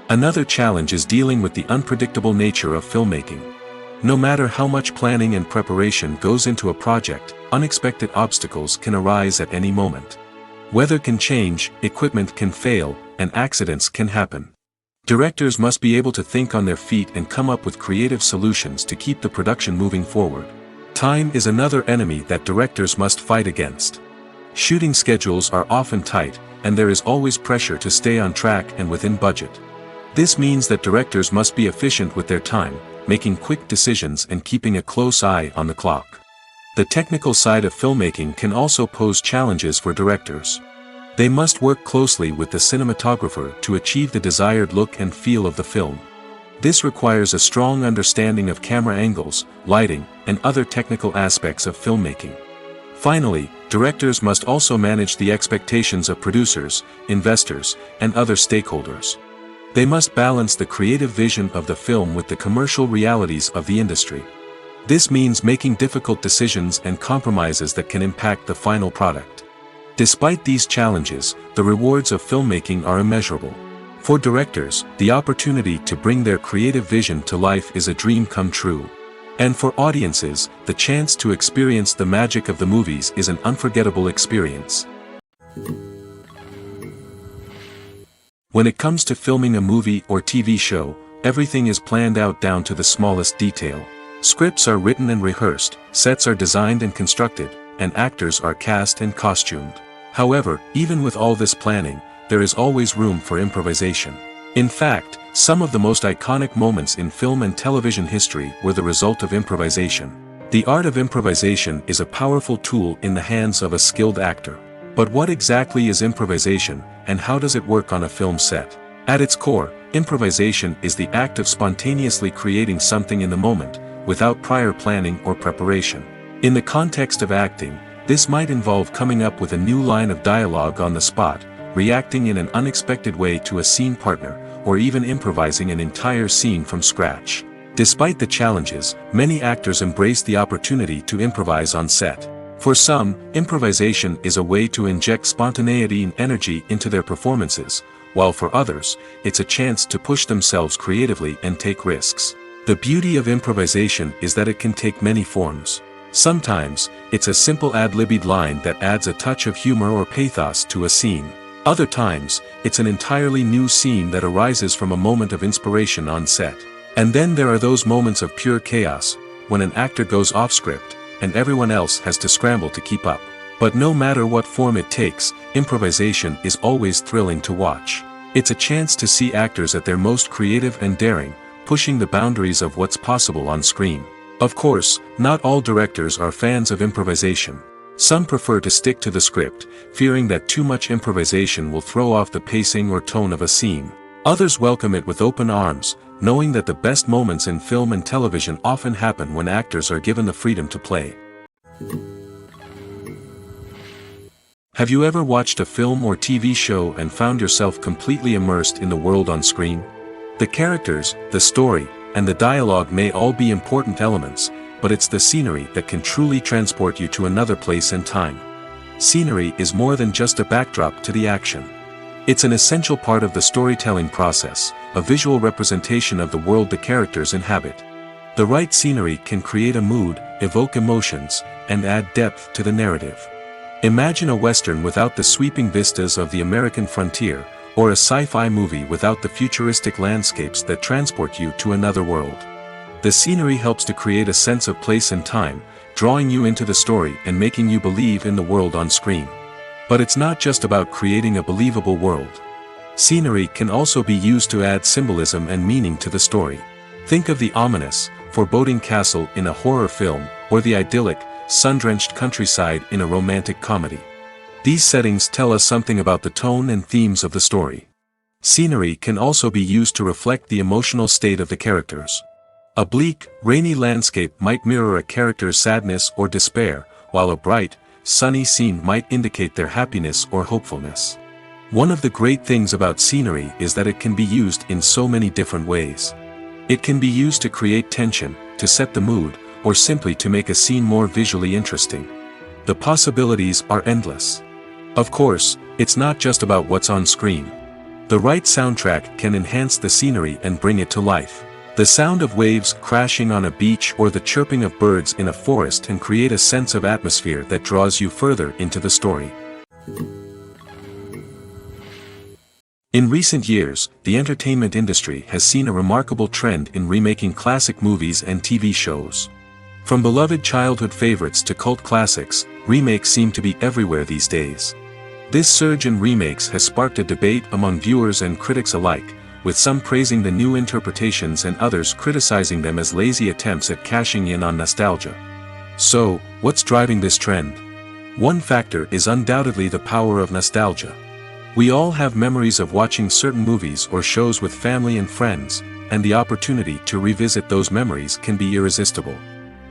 Another challenge is dealing with the unpredictable nature of filmmaking. No matter how much planning and preparation goes into a project, unexpected obstacles can arise at any moment. Weather can change, equipment can fail, and accidents can happen. Directors must be able to think on their feet and come up with creative solutions to keep the production moving forward. Time is another enemy that directors must fight against. Shooting schedules are often tight, and there is always pressure to stay on track and within budget. This means that directors must be efficient with their time, making quick decisions and keeping a close eye on the clock. The technical side of filmmaking can also pose challenges for directors. They must work closely with the cinematographer to achieve the desired look and feel of the film. This requires a strong understanding of camera angles, lighting, and other technical aspects of filmmaking. Finally, directors must also manage the expectations of producers, investors, and other stakeholders. They must balance the creative vision of the film with the commercial realities of the industry. This means making difficult decisions and compromises that can impact the final product. Despite these challenges, the rewards of filmmaking are immeasurable. For directors, the opportunity to bring their creative vision to life is a dream come true. And for audiences, the chance to experience the magic of the movies is an unforgettable experience. When it comes to filming a movie or TV show, everything is planned out down to the smallest detail. Scripts are written and rehearsed, sets are designed and constructed, and actors are cast and costumed. However, even with all this planning, there is always room for improvisation. In fact, some of the most iconic moments in film and television history were the result of improvisation. The art of improvisation is a powerful tool in the hands of a skilled actor. But what exactly is improvisation, and how does it work on a film set? At its core, improvisation is the act of spontaneously creating something in the moment, without prior planning or preparation. In the context of acting, this might involve coming up with a new line of dialogue on the spot, reacting in an unexpected way to a scene partner, or even improvising an entire scene from scratch. Despite the challenges, many actors embrace the opportunity to improvise on set. For some, improvisation is a way to inject spontaneity and energy into their performances, while for others, it's a chance to push themselves creatively and take risks. The beauty of improvisation is that it can take many forms. Sometimes, it's a simple ad-libbed line that adds a touch of humor or pathos to a scene. Other times, it's an entirely new scene that arises from a moment of inspiration on set. And then there are those moments of pure chaos, when an actor goes off script, and everyone else has to scramble to keep up. But no matter what form it takes, improvisation is always thrilling to watch. It's a chance to see actors at their most creative and daring, pushing the boundaries of what's possible on screen. Of course, not all directors are fans of improvisation. Some prefer to stick to the script, fearing that too much improvisation will throw off the pacing or tone of a scene. Others welcome it with open arms, knowing that the best moments in film and television often happen when actors are given the freedom to play. Have you ever watched a film or TV show and found yourself completely immersed in the world on screen? The characters, the story, and the dialogue may all be important elements, but it's the scenery that can truly transport you to another place and time. Scenery is more than just a backdrop to the action. It's an essential part of the storytelling process, a visual representation of the world the characters inhabit. The right scenery can create a mood, evoke emotions, and add depth to the narrative. Imagine a western without the sweeping vistas of the American frontier, or a sci-fi movie without the futuristic landscapes that transport you to another world. The scenery helps to create a sense of place and time, drawing you into the story and making you believe in the world on screen. But it's not just about creating a believable world. Scenery can also be used to add symbolism and meaning to the story. Think of the ominous, foreboding castle in a horror film, or the idyllic, sun-drenched countryside in a romantic comedy. These settings tell us something about the tone and themes of the story. Scenery can also be used to reflect the emotional state of the characters. A bleak, rainy landscape might mirror a character's sadness or despair, while a bright, sunny scene might indicate their happiness or hopefulness. One of the great things about scenery is that it can be used in so many different ways. It can be used to create tension, to set the mood, or simply to make a scene more visually interesting. The possibilities are endless. Of course, it's not just about what's on screen. The right soundtrack can enhance the scenery and bring it to life. The sound of waves crashing on a beach or the chirping of birds in a forest can create a sense of atmosphere that draws you further into the story. In recent years, the entertainment industry has seen a remarkable trend in remaking classic movies and TV shows. From beloved childhood favorites to cult classics, remakes seem to be everywhere these days. This surge in remakes has sparked a debate among viewers and critics alike, with some praising the new interpretations and others criticizing them as lazy attempts at cashing in on nostalgia. So, what's driving this trend? One factor is undoubtedly the power of nostalgia. We all have memories of watching certain movies or shows with family and friends, and the opportunity to revisit those memories can be irresistible.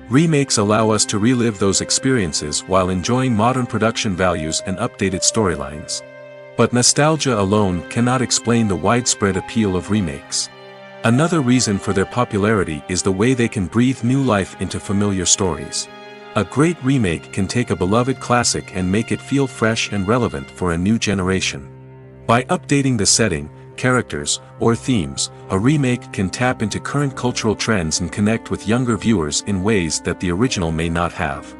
Remakes allow us to relive those experiences while enjoying modern production values and updated storylines. But nostalgia alone cannot explain the widespread appeal of remakes. Another reason for their popularity is the way they can breathe new life into familiar stories. A great remake can take a beloved classic and make it feel fresh and relevant for a new generation. By updating the setting, characters, or themes, a remake can tap into current cultural trends and connect with younger viewers in ways that the original may not have.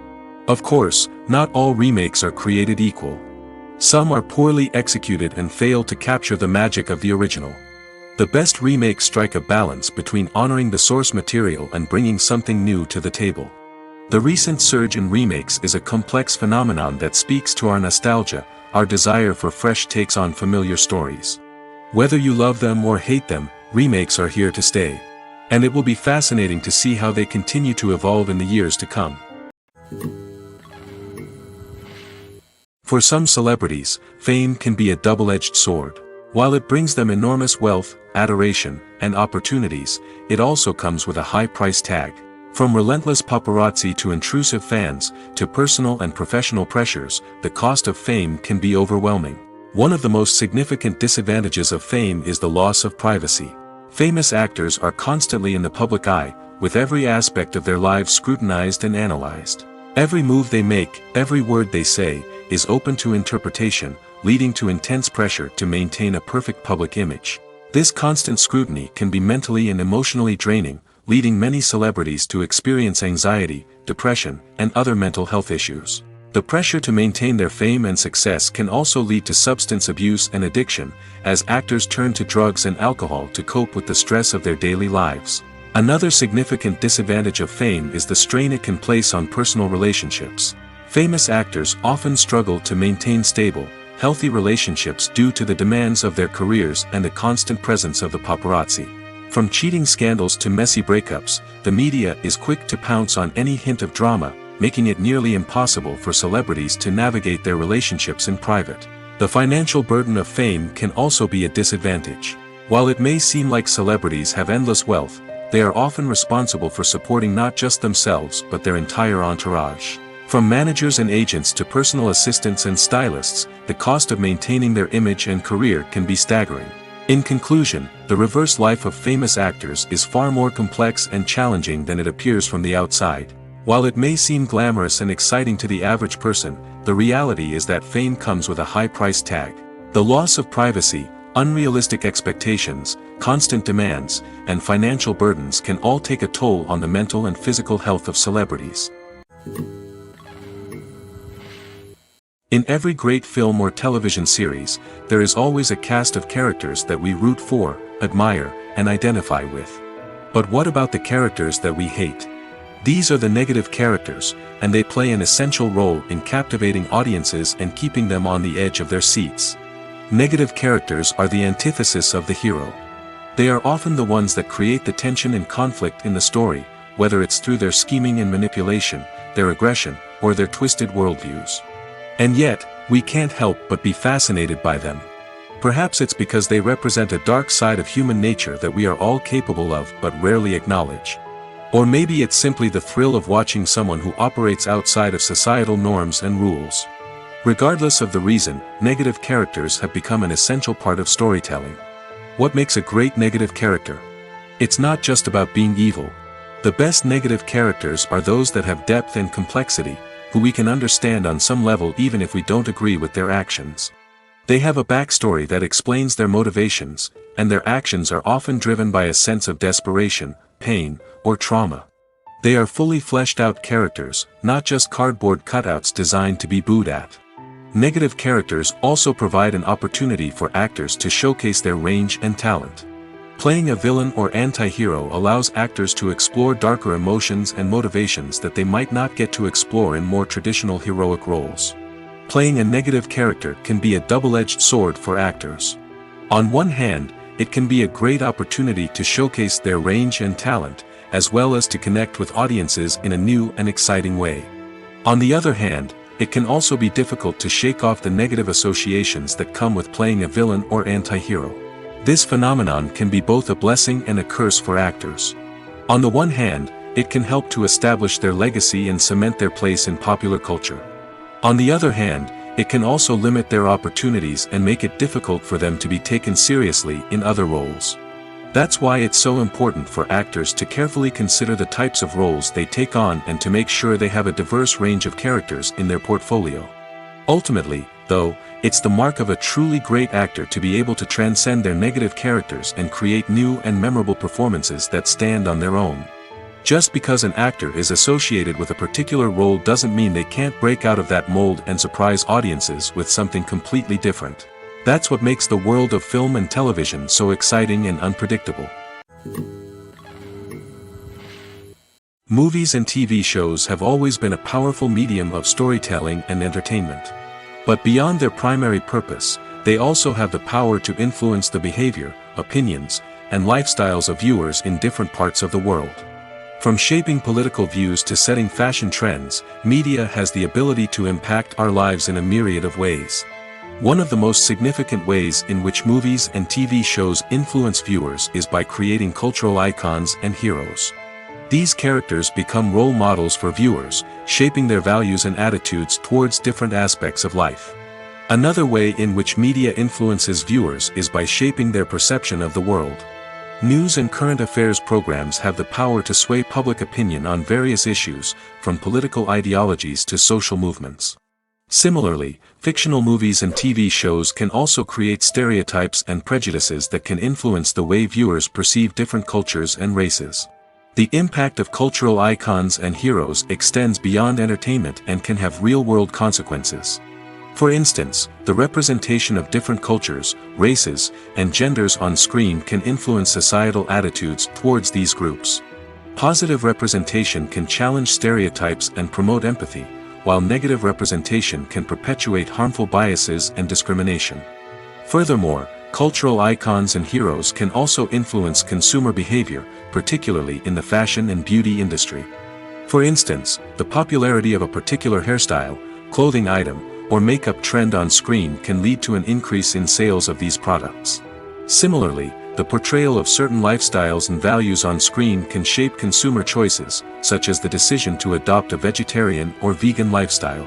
Of course, not all remakes are created equal. Some are poorly executed and fail to capture the magic of the original. The best remakes strike a balance between honoring the source material and bringing something new to the table. The recent surge in remakes is a complex phenomenon that speaks to our nostalgia, our desire for fresh takes on familiar stories. Whether you love them or hate them, remakes are here to stay. And it will be fascinating to see how they continue to evolve in the years to come. For some celebrities, fame can be a double-edged sword. While it brings them enormous wealth, adoration, and opportunities, it also comes with a high price tag. From relentless paparazzi to intrusive fans, to personal and professional pressures, the cost of fame can be overwhelming. One of the most significant disadvantages of fame is the loss of privacy. Famous actors are constantly in the public eye, with every aspect of their lives scrutinized and analyzed. Every move they make, every word they say, is open to interpretation, leading to intense pressure to maintain a perfect public image. This constant scrutiny can be mentally and emotionally draining, leading many celebrities to experience anxiety, depression, and other mental health issues. The pressure to maintain their fame and success can also lead to substance abuse and addiction, as actors turn to drugs and alcohol to cope with the stress of their daily lives. Another significant disadvantage of fame is the strain it can place on personal relationships. Famous actors often struggle to maintain stable, healthy relationships due to the demands of their careers and the constant presence of the paparazzi. From cheating scandals to messy breakups, the media is quick to pounce on any hint of drama, making it nearly impossible for celebrities to navigate their relationships in private. The financial burden of fame can also be a disadvantage. While it may seem like celebrities have endless wealth, they are often responsible for supporting not just themselves but their entire entourage. From managers and agents to personal assistants and stylists, the cost of maintaining their image and career can be staggering. In conclusion, the reverse life of famous actors is far more complex and challenging than it appears from the outside. While it may seem glamorous and exciting to the average person, the reality is that fame comes with a high price tag. The loss of privacy, unrealistic expectations, constant demands, and financial burdens can all take a toll on the mental and physical health of celebrities. In every great film or television series, there is always a cast of characters that we root for, admire, and identify with. But what about the characters that we hate? These are the negative characters, and they play an essential role in captivating audiences and keeping them on the edge of their seats. Negative characters are the antithesis of the hero. They are often the ones that create the tension and conflict in the story, whether it's through their scheming and manipulation, their aggression, or their twisted worldviews. And yet, we can't help but be fascinated by them. Perhaps it's because they represent a dark side of human nature that we are all capable of but rarely acknowledge. Or maybe it's simply the thrill of watching someone who operates outside of societal norms and rules. Regardless of the reason, negative characters have become an essential part of storytelling. What makes a great negative character? It's not just about being evil. The best negative characters are those that have depth and complexity, who we can understand on some level even if we don't agree with their actions. They have a backstory that explains their motivations, and their actions are often driven by a sense of desperation, pain, or trauma. They are fully fleshed out characters, not just cardboard cutouts designed to be booed at. Negative characters also provide an opportunity for actors to showcase their range and talent. Playing a villain or anti-hero allows actors to explore darker emotions and motivations that they might not get to explore in more traditional heroic roles. Playing a negative character can be a double-edged sword for actors. On one hand, it can be a great opportunity to showcase their range and talent, as well as to connect with audiences in a new and exciting way. On the other hand, it can also be difficult to shake off the negative associations that come with playing a villain or anti-hero. This phenomenon can be both a blessing and a curse for actors. On the one hand, it can help to establish their legacy and cement their place in popular culture. On the other hand, it can also limit their opportunities and make it difficult for them to be taken seriously in other roles. That's why it's so important for actors to carefully consider the types of roles they take on and to make sure they have a diverse range of characters in their portfolio. Ultimately, though, it's the mark of a truly great actor to be able to transcend their negative characters and create new and memorable performances that stand on their own. Just because an actor is associated with a particular role doesn't mean they can't break out of that mold and surprise audiences with something completely different. That's what makes the world of film and television so exciting and unpredictable. Movies and TV shows have always been a powerful medium of storytelling and entertainment. But beyond their primary purpose, they also have the power to influence the behavior, opinions, and lifestyles of viewers in different parts of the world. From shaping political views to setting fashion trends, media has the ability to impact our lives in a myriad of ways. One of the most significant ways in which movies and TV shows influence viewers is by creating cultural icons and heroes. These characters become role models for viewers, shaping their values and attitudes towards different aspects of life. Another way in which media influences viewers is by shaping their perception of the world. News and current affairs programs have the power to sway public opinion on various issues, from political ideologies to social movements. Similarly, fictional movies and TV shows can also create stereotypes and prejudices that can influence the way viewers perceive different cultures and races. The impact of cultural icons and heroes extends beyond entertainment and can have real-world consequences. For instance, the representation of different cultures, races, and genders on screen can influence societal attitudes towards these groups. Positive representation can challenge stereotypes and promote empathy, while negative representation can perpetuate harmful biases and discrimination. Furthermore, cultural icons and heroes can also influence consumer behavior, particularly in the fashion and beauty industry. For instance, the popularity of a particular hairstyle, clothing item, or makeup trend on screen can lead to an increase in sales of these products. Similarly, the portrayal of certain lifestyles and values on screen can shape consumer choices, such as the decision to adopt a vegetarian or vegan lifestyle.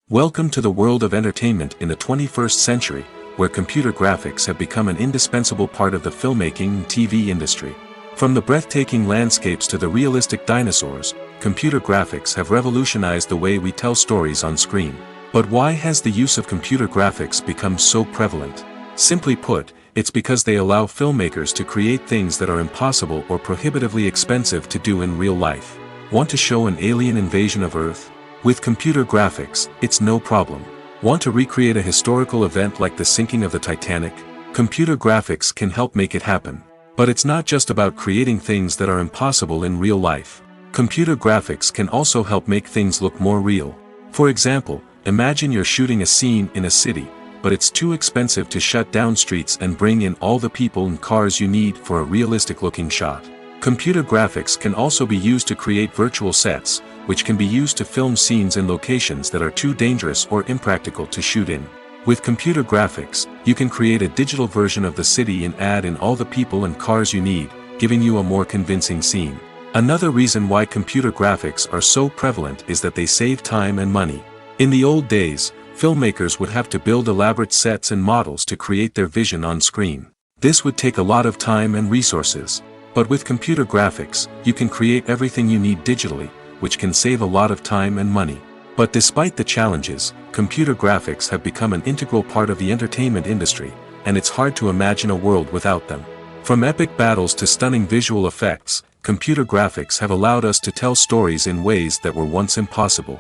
Welcome to the world of entertainment in the 21st century, where computer graphics have become an indispensable part of the filmmaking and TV industry. From the breathtaking landscapes to the realistic dinosaurs, computer graphics have revolutionized the way we tell stories on screen. But why has the use of computer graphics become so prevalent? Simply put, it's because they allow filmmakers to create things that are impossible or prohibitively expensive to do in real life. Want to show an alien invasion of Earth? With computer graphics, it's no problem. Want to recreate a historical event like the sinking of the Titanic? Computer graphics can help make it happen. But it's not just about creating things that are impossible in real life. Computer graphics can also help make things look more real. For example, imagine you're shooting a scene in a city, but it's too expensive to shut down streets and bring in all the people and cars you need for a realistic-looking shot. Computer graphics can also be used to create virtual sets, which can be used to film scenes in locations that are too dangerous or impractical to shoot in. With computer graphics, you can create a digital version of the city and add in all the people and cars you need, giving you a more convincing scene. Another reason why computer graphics are so prevalent is that they save time and money. In the old days, filmmakers would have to build elaborate sets and models to create their vision on screen. This would take a lot of time and resources. But with computer graphics, you can create everything you need digitally, which can save a lot of time and money. But despite the challenges, computer graphics have become an integral part of the entertainment industry, and it's hard to imagine a world without them. From epic battles to stunning visual effects, computer graphics have allowed us to tell stories in ways that were once impossible.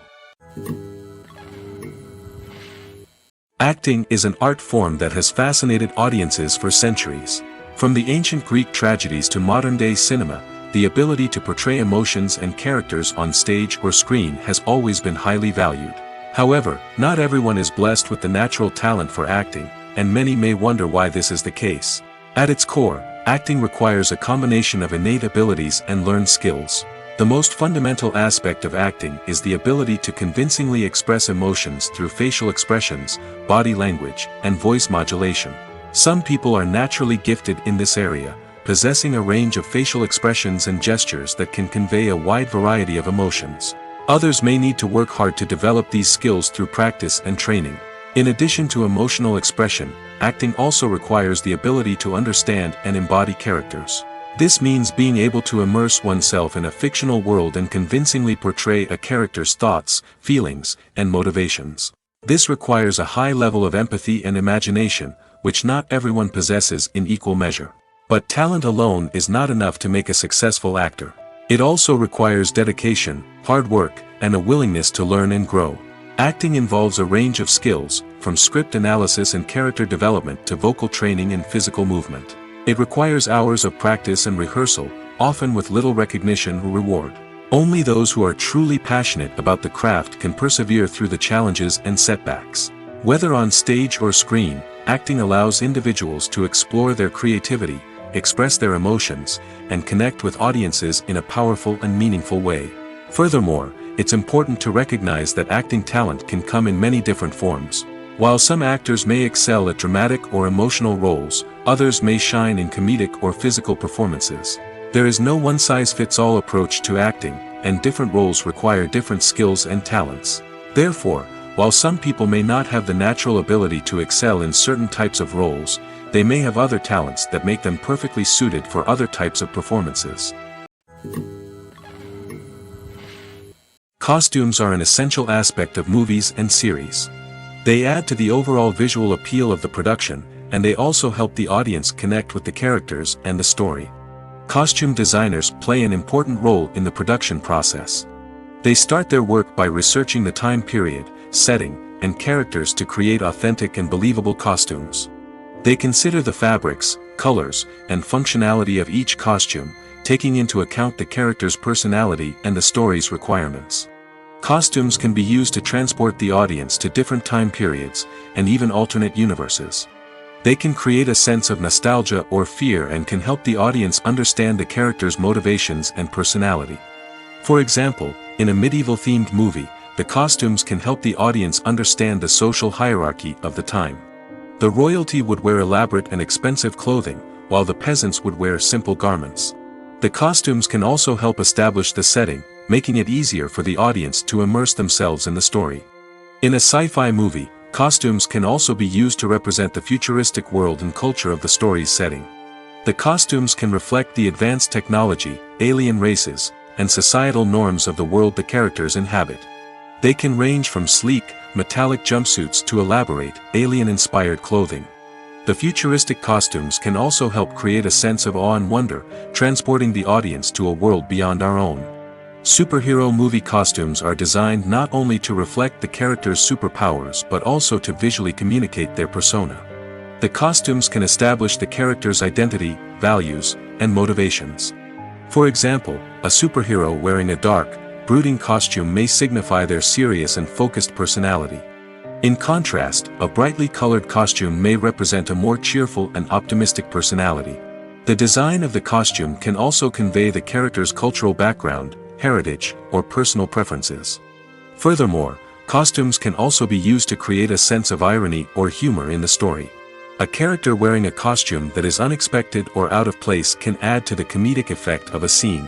Acting is an art form that has fascinated audiences for centuries. From the ancient Greek tragedies to modern-day cinema, the ability to portray emotions and characters on stage or screen has always been highly valued. However, not everyone is blessed with the natural talent for acting, and many may wonder why this is the case. At its core, acting requires a combination of innate abilities and learned skills. The most fundamental aspect of acting is the ability to convincingly express emotions through facial expressions, body language, and voice modulation. Some people are naturally gifted in this area, possessing a range of facial expressions and gestures that can convey a wide variety of emotions. Others may need to work hard to develop these skills through practice and training. In addition to emotional expression, acting also requires the ability to understand and embody characters. This means being able to immerse oneself in a fictional world and convincingly portray a character's thoughts, feelings, and motivations. This requires a high level of empathy and imagination, which not everyone possesses in equal measure. But talent alone is not enough to make a successful actor. It also requires dedication, hard work, and a willingness to learn and grow. Acting involves a range of skills, from script analysis and character development to vocal training and physical movement. It requires hours of practice and rehearsal, often with little recognition or reward. Only those who are truly passionate about the craft can persevere through the challenges and setbacks. Whether on stage or screen, acting allows individuals to explore their creativity, express their emotions, and connect with audiences in a powerful and meaningful way. Furthermore, it's important to recognize that acting talent can come in many different forms. While some actors may excel at dramatic or emotional roles, others may shine in comedic or physical performances. There is no one-size-fits-all approach to acting, and different roles require different skills and talents. Therefore, while some people may not have the natural ability to excel in certain types of roles, they may have other talents that make them perfectly suited for other types of performances. Costumes are an essential aspect of movies and series. They add to the overall visual appeal of the production, and they also help the audience connect with the characters and the story. Costume designers play an important role in the production process. They start their work by researching the time period, setting, and characters to create authentic and believable costumes. They consider the fabrics, colors, and functionality of each costume, taking into account the character's personality and the story's requirements. Costumes can be used to transport the audience to different time periods, and even alternate universes. They can create a sense of nostalgia or fear and can help the audience understand the character's motivations and personality. For example, in a medieval-themed movie, the costumes can help the audience understand the social hierarchy of the time. The royalty would wear elaborate and expensive clothing, while the peasants would wear simple garments. The costumes can also help establish the setting, making it easier for the audience to immerse themselves in the story. In a sci-fi movie, costumes can also be used to represent the futuristic world and culture of the story's setting. The costumes can reflect the advanced technology, alien races, and societal norms of the world the characters inhabit. They can range from sleek, metallic jumpsuits to elaborate, alien-inspired clothing. The futuristic costumes can also help create a sense of awe and wonder, transporting the audience to a world beyond our own. Superhero movie costumes are designed not only to reflect the character's superpowers but also to visually communicate their persona. The costumes can establish the character's identity, values, and motivations. For example, a superhero wearing a dark, brooding costume may signify their serious and focused personality. In contrast, a brightly colored costume may represent a more cheerful and optimistic personality. The design of the costume can also convey the character's cultural background, heritage, or personal preferences. Furthermore, costumes can also be used to create a sense of irony or humor in the story. A character wearing a costume that is unexpected or out of place can add to the comedic effect of a scene.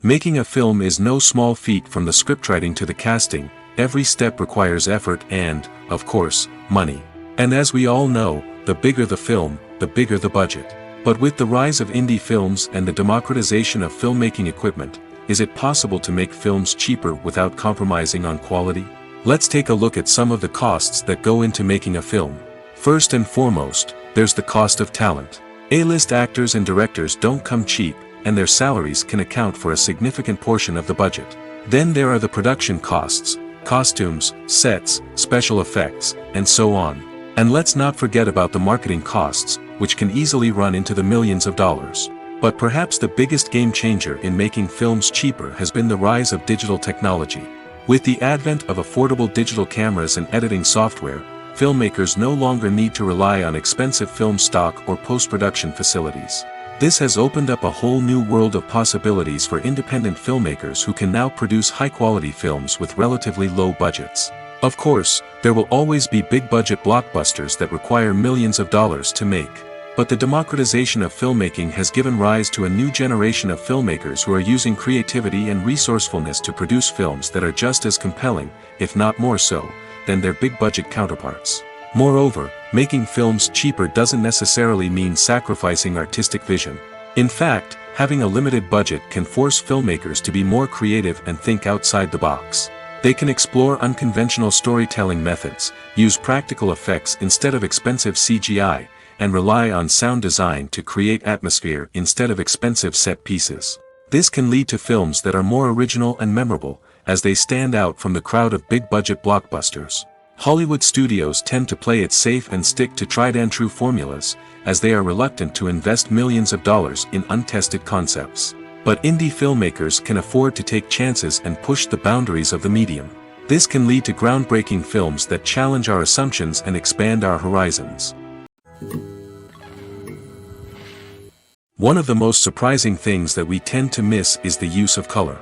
Making a film is no small feat. From the scriptwriting to the casting, every step requires effort and, of course, money. And as we all know, the bigger the film, the bigger the budget. But with the rise of indie films and the democratization of filmmaking equipment, is it possible to make films cheaper without compromising on quality? Let's take a look at some of the costs that go into making a film. First and foremost, there's the cost of talent. A-list actors and directors don't come cheap, and their salaries can account for a significant portion of the budget. Then there are the production costs, costumes, sets, special effects, and so on. And let's not forget about the marketing costs, which can easily run into the millions of dollars. But perhaps the biggest game changer in making films cheaper has been the rise of digital technology. With the advent of affordable digital cameras and editing software, filmmakers no longer need to rely on expensive film stock or post-production facilities. This has opened up a whole new world of possibilities for independent filmmakers who can now produce high-quality films with relatively low budgets. Of course, there will always be big-budget blockbusters that require millions of dollars to make. But the democratization of filmmaking has given rise to a new generation of filmmakers who are using creativity and resourcefulness to produce films that are just as compelling, if not more so, than their big-budget counterparts. Moreover, making films cheaper doesn't necessarily mean sacrificing artistic vision. In fact, having a limited budget can force filmmakers to be more creative and think outside the box. They can explore unconventional storytelling methods, use practical effects instead of expensive CGI, and rely on sound design to create atmosphere instead of expensive set pieces. This can lead to films that are more original and memorable, as they stand out from the crowd of big-budget blockbusters. Hollywood studios tend to play it safe and stick to tried-and-true formulas, as they are reluctant to invest millions of dollars in untested concepts. But indie filmmakers can afford to take chances and push the boundaries of the medium. This can lead to groundbreaking films that challenge our assumptions and expand our horizons. One of the most surprising things that we tend to miss is the use of color.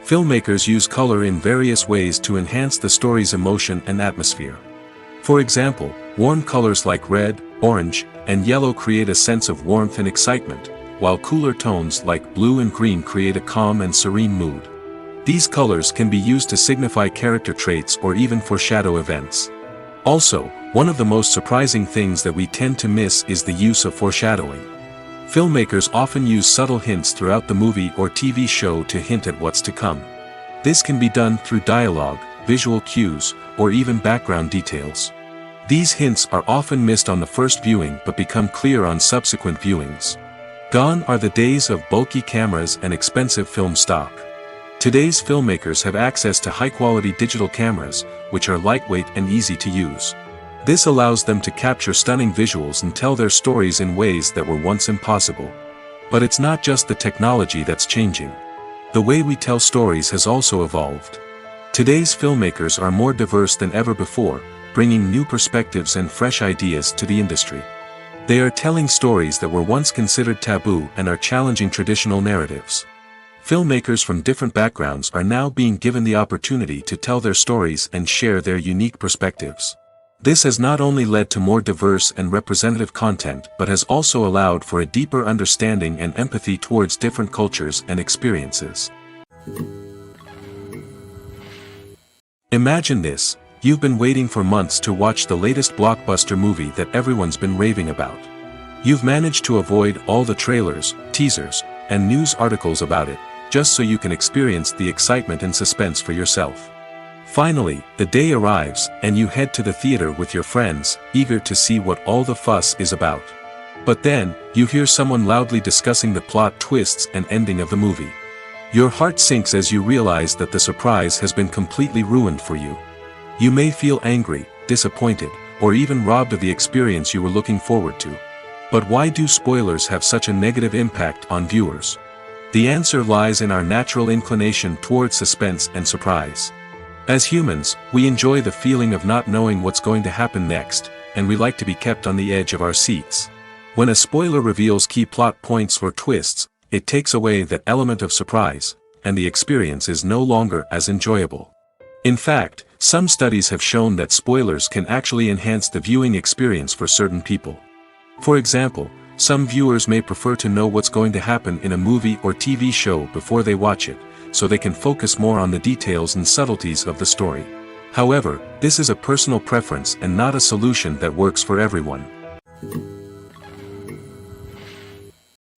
Filmmakers use color in various ways to enhance the story's emotion and atmosphere. For example, warm colors like red, orange, and yellow create a sense of warmth and excitement, while cooler tones like blue and green create a calm and serene mood. These colors can be used to signify character traits or even foreshadow events. Also, one of the most surprising things that we tend to miss is the use of foreshadowing. Filmmakers often use subtle hints throughout the movie or TV show to hint at what's to come. This can be done through dialogue, visual cues, or even background details. These hints are often missed on the first viewing but become clear on subsequent viewings. Gone are the days of bulky cameras and expensive film stock. Today's filmmakers have access to high-quality digital cameras, which are lightweight and easy to use. This allows them to capture stunning visuals and tell their stories in ways that were once impossible. But it's not just the technology that's changing. The way we tell stories has also evolved. Today's filmmakers are more diverse than ever before, bringing new perspectives and fresh ideas to the industry. They are telling stories that were once considered taboo and are challenging traditional narratives. Filmmakers from different backgrounds are now being given the opportunity to tell their stories and share their unique perspectives. This has not only led to more diverse and representative content but has also allowed for a deeper understanding and empathy towards different cultures and experiences. Imagine this: you've been waiting for months to watch the latest blockbuster movie that everyone's been raving about. You've managed to avoid all the trailers, teasers, and news articles about it, just so you can experience the excitement and suspense for yourself. Finally, the day arrives, and you head to the theater with your friends, eager to see what all the fuss is about. But then, you hear someone loudly discussing the plot twists and ending of the movie. Your heart sinks as you realize that the surprise has been completely ruined for you. You may feel angry, disappointed, or even robbed of the experience you were looking forward to. But why do spoilers have such a negative impact on viewers? The answer lies in our natural inclination toward suspense and surprise. As humans, we enjoy the feeling of not knowing what's going to happen next, and we like to be kept on the edge of our seats. When a spoiler reveals key plot points or twists, it takes away that element of surprise, and the experience is no longer as enjoyable. In fact, some studies have shown that spoilers can actually enhance the viewing experience for certain people. For example, some viewers may prefer to know what's going to happen in a movie or TV show before they watch it, so they can focus more on the details and subtleties of the story. However, this is a personal preference and not a solution that works for everyone.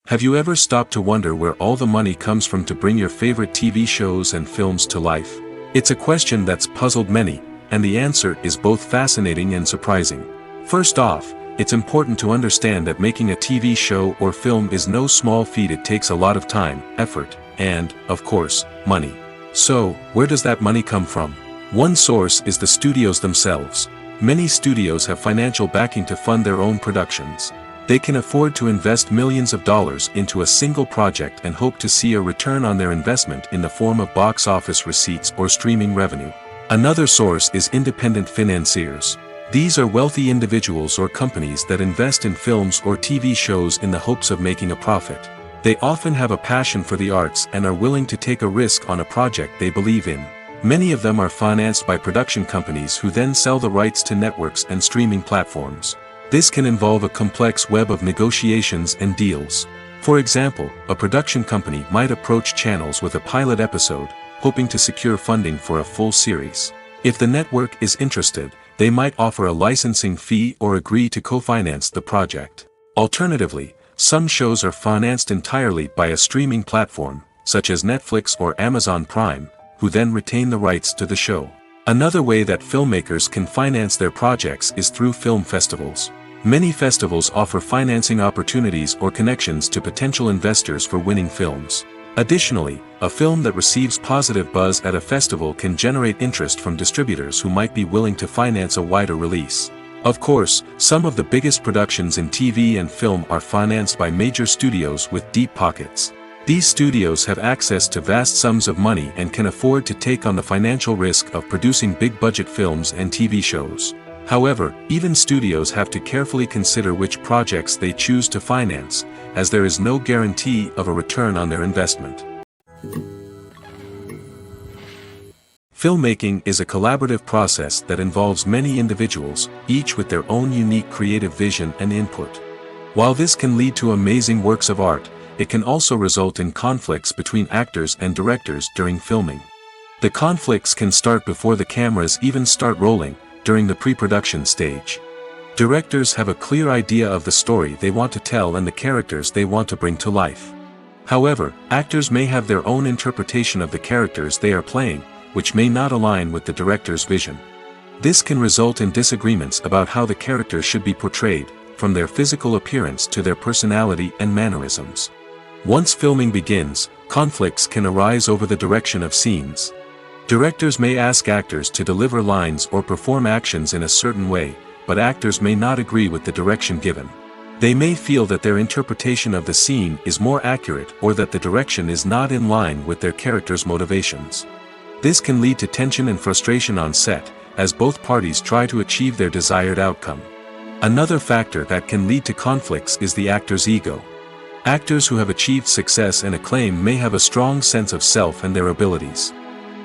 Have you ever stopped to wonder where all the money comes from to bring your favorite TV shows and films to life? It's a question that's puzzled many, and the answer is both fascinating and surprising. First off, it's important to understand that making a TV show or film is no small feat. It takes a lot of time, effort, and, of course, money. So, where does that money come from? One source is the studios themselves. Many studios have financial backing to fund their own productions. They can afford to invest millions of dollars into a single project and hope to see a return on their investment in the form of box office receipts or streaming revenue. Another source is independent financiers. These are wealthy individuals or companies that invest in films or TV shows in the hopes of making a profit. They often have a passion for the arts and are willing to take a risk on a project they believe in. Many of them are financed by production companies who then sell the rights to networks and streaming platforms. This can involve a complex web of negotiations and deals. For example, a production company might approach channels with a pilot episode, hoping to secure funding for a full series. If the network is interested, they might offer a licensing fee or agree to co-finance the project. Alternatively, some shows are financed entirely by a streaming platform, such as Netflix or Amazon Prime, who then retain the rights to the show. Another way that filmmakers can finance their projects is through film festivals. Many festivals offer financing opportunities or connections to potential investors for winning films. Additionally, a film that receives positive buzz at a festival can generate interest from distributors who might be willing to finance a wider release. Of course, some of the biggest productions in TV and film are financed by major studios with deep pockets. These studios have access to vast sums of money and can afford to take on the financial risk of producing big-budget films and TV shows. However, even studios have to carefully consider which projects they choose to finance, as there is no guarantee of a return on their investment. Filmmaking is a collaborative process that involves many individuals, each with their own unique creative vision and input. While this can lead to amazing works of art, it can also result in conflicts between actors and directors during filming. The conflicts can start before the cameras even start rolling, during the pre-production stage. Directors have a clear idea of the story they want to tell and the characters they want to bring to life. However, actors may have their own interpretation of the characters they are playing, which may not align with the director's vision. This can result in disagreements about how the characters should be portrayed, from their physical appearance to their personality and mannerisms. Once filming begins, conflicts can arise over the direction of scenes. Directors may ask actors to deliver lines or perform actions in a certain way, but actors may not agree with the direction given. They may feel that their interpretation of the scene is more accurate or that the direction is not in line with their character's motivations. This can lead to tension and frustration on set, as both parties try to achieve their desired outcome. Another factor that can lead to conflicts is the actor's ego. Actors who have achieved success and acclaim may have a strong sense of self and their abilities.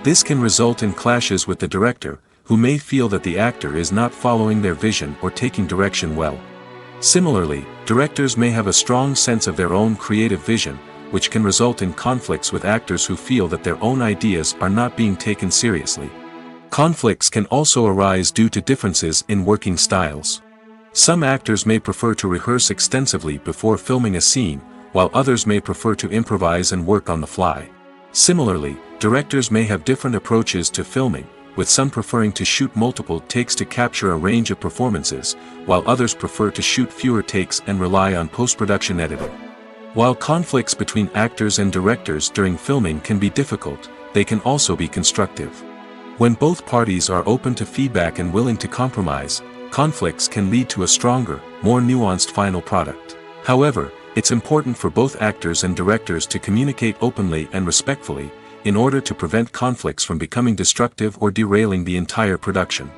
This can result in clashes with the director, who may feel that the actor is not following their vision or taking direction well. Similarly, directors may have a strong sense of their own creative vision, which can result in conflicts with actors who feel that their own ideas are not being taken seriously. Conflicts can also arise due to differences in working styles. Some actors may prefer to rehearse extensively before filming a scene, while others may prefer to improvise and work on the fly. Similarly, directors may have different approaches to filming, with some preferring to shoot multiple takes to capture a range of performances, while others prefer to shoot fewer takes and rely on post-production editing. While conflicts between actors and directors during filming can be difficult, they can also be constructive. When both parties are open to feedback and willing to compromise, conflicts can lead to a stronger, more nuanced final product. However, it's important for both actors and directors to communicate openly and respectfully, in order to prevent conflicts from becoming destructive or derailing the entire production.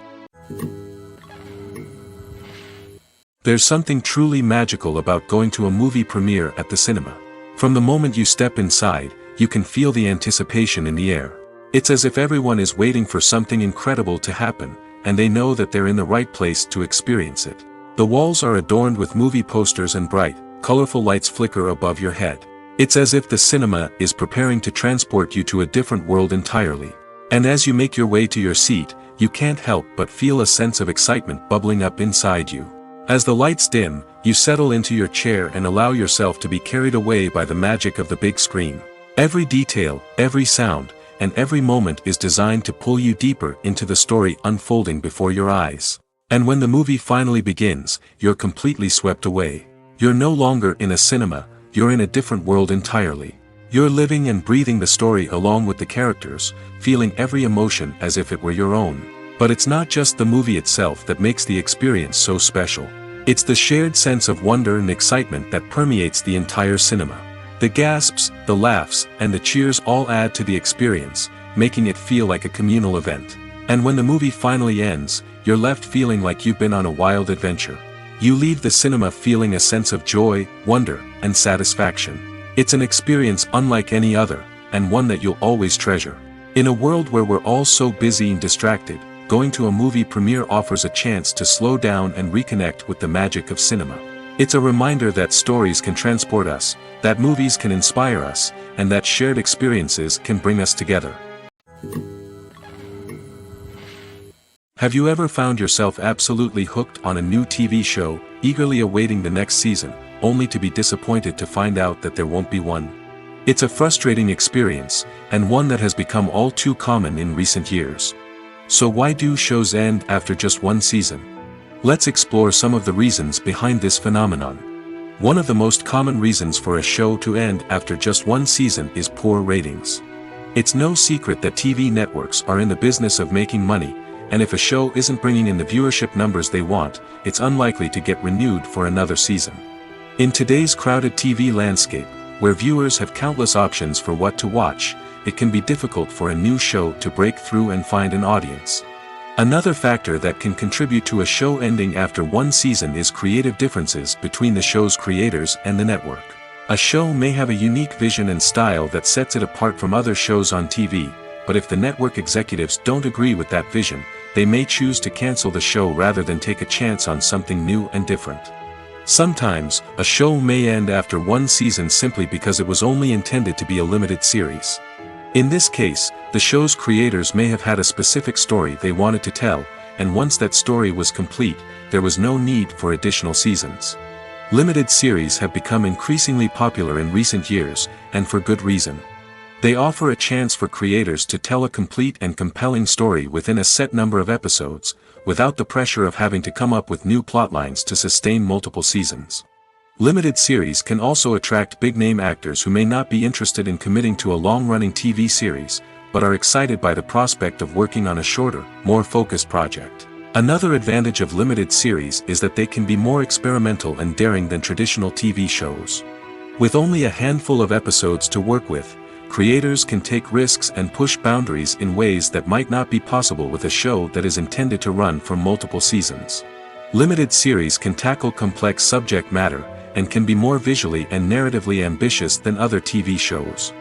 There's something truly magical about going to a movie premiere at the cinema. From the moment you step inside, you can feel the anticipation in the air. It's as if everyone is waiting for something incredible to happen, and they know that they're in the right place to experience it. The walls are adorned with movie posters and bright, colorful lights flicker above your head. It's as if the cinema is preparing to transport you to a different world entirely. And as you make your way to your seat, you can't help but feel a sense of excitement bubbling up inside you. As the lights dim, you settle into your chair and allow yourself to be carried away by the magic of the big screen. Every detail, every sound, and every moment is designed to pull you deeper into the story unfolding before your eyes. And when the movie finally begins, you're completely swept away. You're no longer in a cinema, you're in a different world entirely. You're living and breathing the story along with the characters, feeling every emotion as if it were your own. But it's not just the movie itself that makes the experience so special. It's the shared sense of wonder and excitement that permeates the entire cinema. The gasps, the laughs, and the cheers all add to the experience, making it feel like a communal event. And when the movie finally ends, you're left feeling like you've been on a wild adventure. You leave the cinema feeling a sense of joy, wonder, and satisfaction. It's an experience unlike any other, and one that you'll always treasure. In a world where we're all so busy and distracted, going to a movie premiere offers a chance to slow down and reconnect with the magic of cinema. It's a reminder that stories can transport us, that movies can inspire us, and that shared experiences can bring us together. Have you ever found yourself absolutely hooked on a new TV show, eagerly awaiting the next season, only to be disappointed to find out that there won't be one? It's a frustrating experience, and one that has become all too common in recent years. So why do shows end after just one season? Let's explore some of the reasons behind this phenomenon. One of the most common reasons for a show to end after just one season is poor ratings. It's no secret that TV networks are in the business of making money, and if a show isn't bringing in the viewership numbers they want, it's unlikely to get renewed for another season. In today's crowded TV landscape, where viewers have countless options for what to watch, it can be difficult for a new show to break through and find an audience. Another factor that can contribute to a show ending after one season is creative differences between the show's creators and the network. A show may have a unique vision and style that sets it apart from other shows on TV, but if the network executives don't agree with that vision, they may choose to cancel the show rather than take a chance on something new and different. Sometimes, a show may end after one season simply because it was only intended to be a limited series. In this case, the show's creators may have had a specific story they wanted to tell, and once that story was complete, there was no need for additional seasons. Limited series have become increasingly popular in recent years, and for good reason. They offer a chance for creators to tell a complete and compelling story within a set number of episodes, without the pressure of having to come up with new plotlines to sustain multiple seasons. Limited series can also attract big-name actors who may not be interested in committing to a long-running TV series, but are excited by the prospect of working on a shorter, more focused project. Another advantage of limited series is that they can be more experimental and daring than traditional TV shows. With only a handful of episodes to work with, creators can take risks and push boundaries in ways that might not be possible with a show that is intended to run for multiple seasons. Limited series can tackle complex subject matter, and can be more visually and narratively ambitious than other TV shows.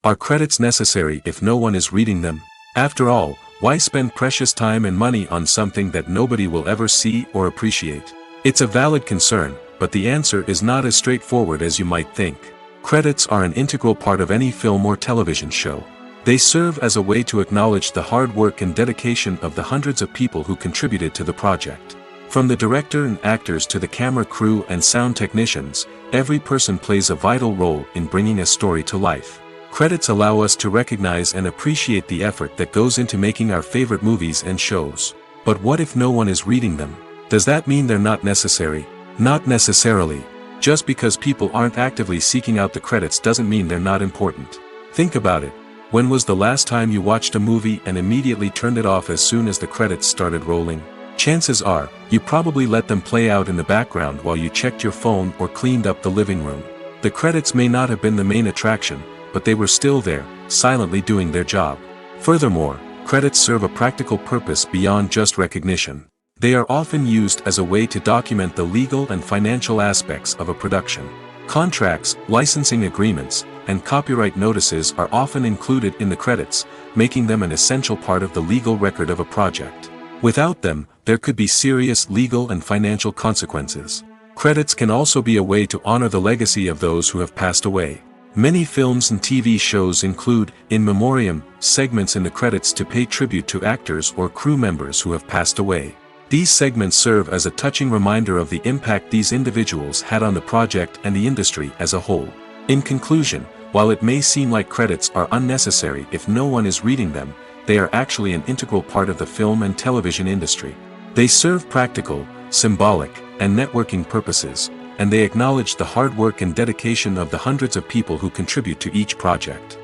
Are credits necessary if no one is reading them? After all, why spend precious time and money on something that nobody will ever see or appreciate? It's a valid concern, but the answer is not as straightforward as you might think. Credits are an integral part of any film or television show. They serve as a way to acknowledge the hard work and dedication of the hundreds of people who contributed to the project. From the director and actors to the camera crew and sound technicians, every person plays a vital role in bringing a story to life. Credits allow us to recognize and appreciate the effort that goes into making our favorite movies and shows. But what if no one is reading them? Does that mean they're not necessary? Not necessarily. Just because people aren't actively seeking out the credits doesn't mean they're not important. Think about it. When was the last time you watched a movie and immediately turned it off as soon as the credits started rolling? Chances are, you probably let them play out in the background while you checked your phone or cleaned up the living room. The credits may not have been the main attraction, but they were still there, silently doing their job. Furthermore, credits serve a practical purpose beyond just recognition. They are often used as a way to document the legal and financial aspects of a production. Contracts, licensing agreements, and copyright notices are often included in the credits, making them an essential part of the legal record of a project. Without them, there could be serious legal and financial consequences. Credits can also be a way to honor the legacy of those who have passed away. Many films and TV shows include, in memoriam, segments in the credits to pay tribute to actors or crew members who have passed away. These segments serve as a touching reminder of the impact these individuals had on the project and the industry as a whole. In conclusion, while it may seem like credits are unnecessary if no one is reading them, they are actually an integral part of the film and television industry. They serve practical, symbolic, and networking purposes, and they acknowledge the hard work and dedication of the hundreds of people who contribute to each project.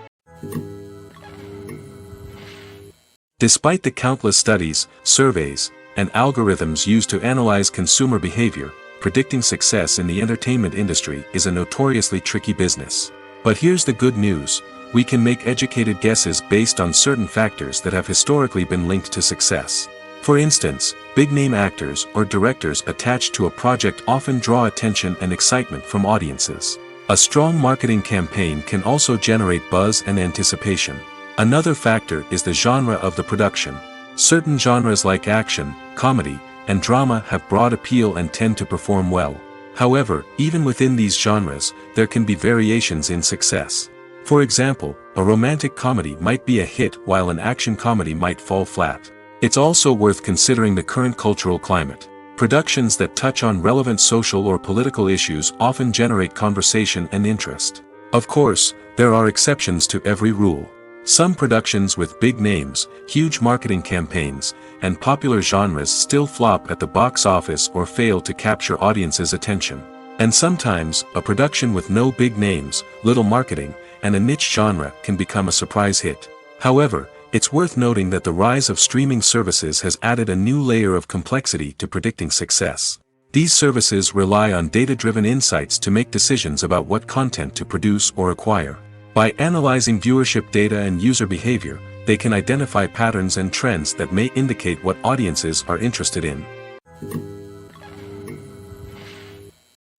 Despite the countless studies, surveys, and algorithms used to analyze consumer behavior, predicting success in the entertainment industry is a notoriously tricky business. But here's the good news: we can make educated guesses based on certain factors that have historically been linked to success. For instance, big-name actors or directors attached to a project often draw attention and excitement from audiences. A strong marketing campaign can also generate buzz and anticipation. Another factor is the genre of the production. Certain genres like action, comedy, and drama have broad appeal and tend to perform well. However, even within these genres, there can be variations in success. For example, a romantic comedy might be a hit while an action comedy might fall flat. It's also worth considering the current cultural climate. Productions that touch on relevant social or political issues often generate conversation and interest. Of course, there are exceptions to every rule. Some productions with big names, huge marketing campaigns, and popular genres still flop at the box office or fail to capture audiences' attention. And sometimes, a production with no big names, little marketing, and a niche genre can become a surprise hit. However, it's worth noting that the rise of streaming services has added a new layer of complexity to predicting success. These services rely on data-driven insights to make decisions about what content to produce or acquire. By analyzing viewership data and user behavior, they can identify patterns and trends that may indicate what audiences are interested in.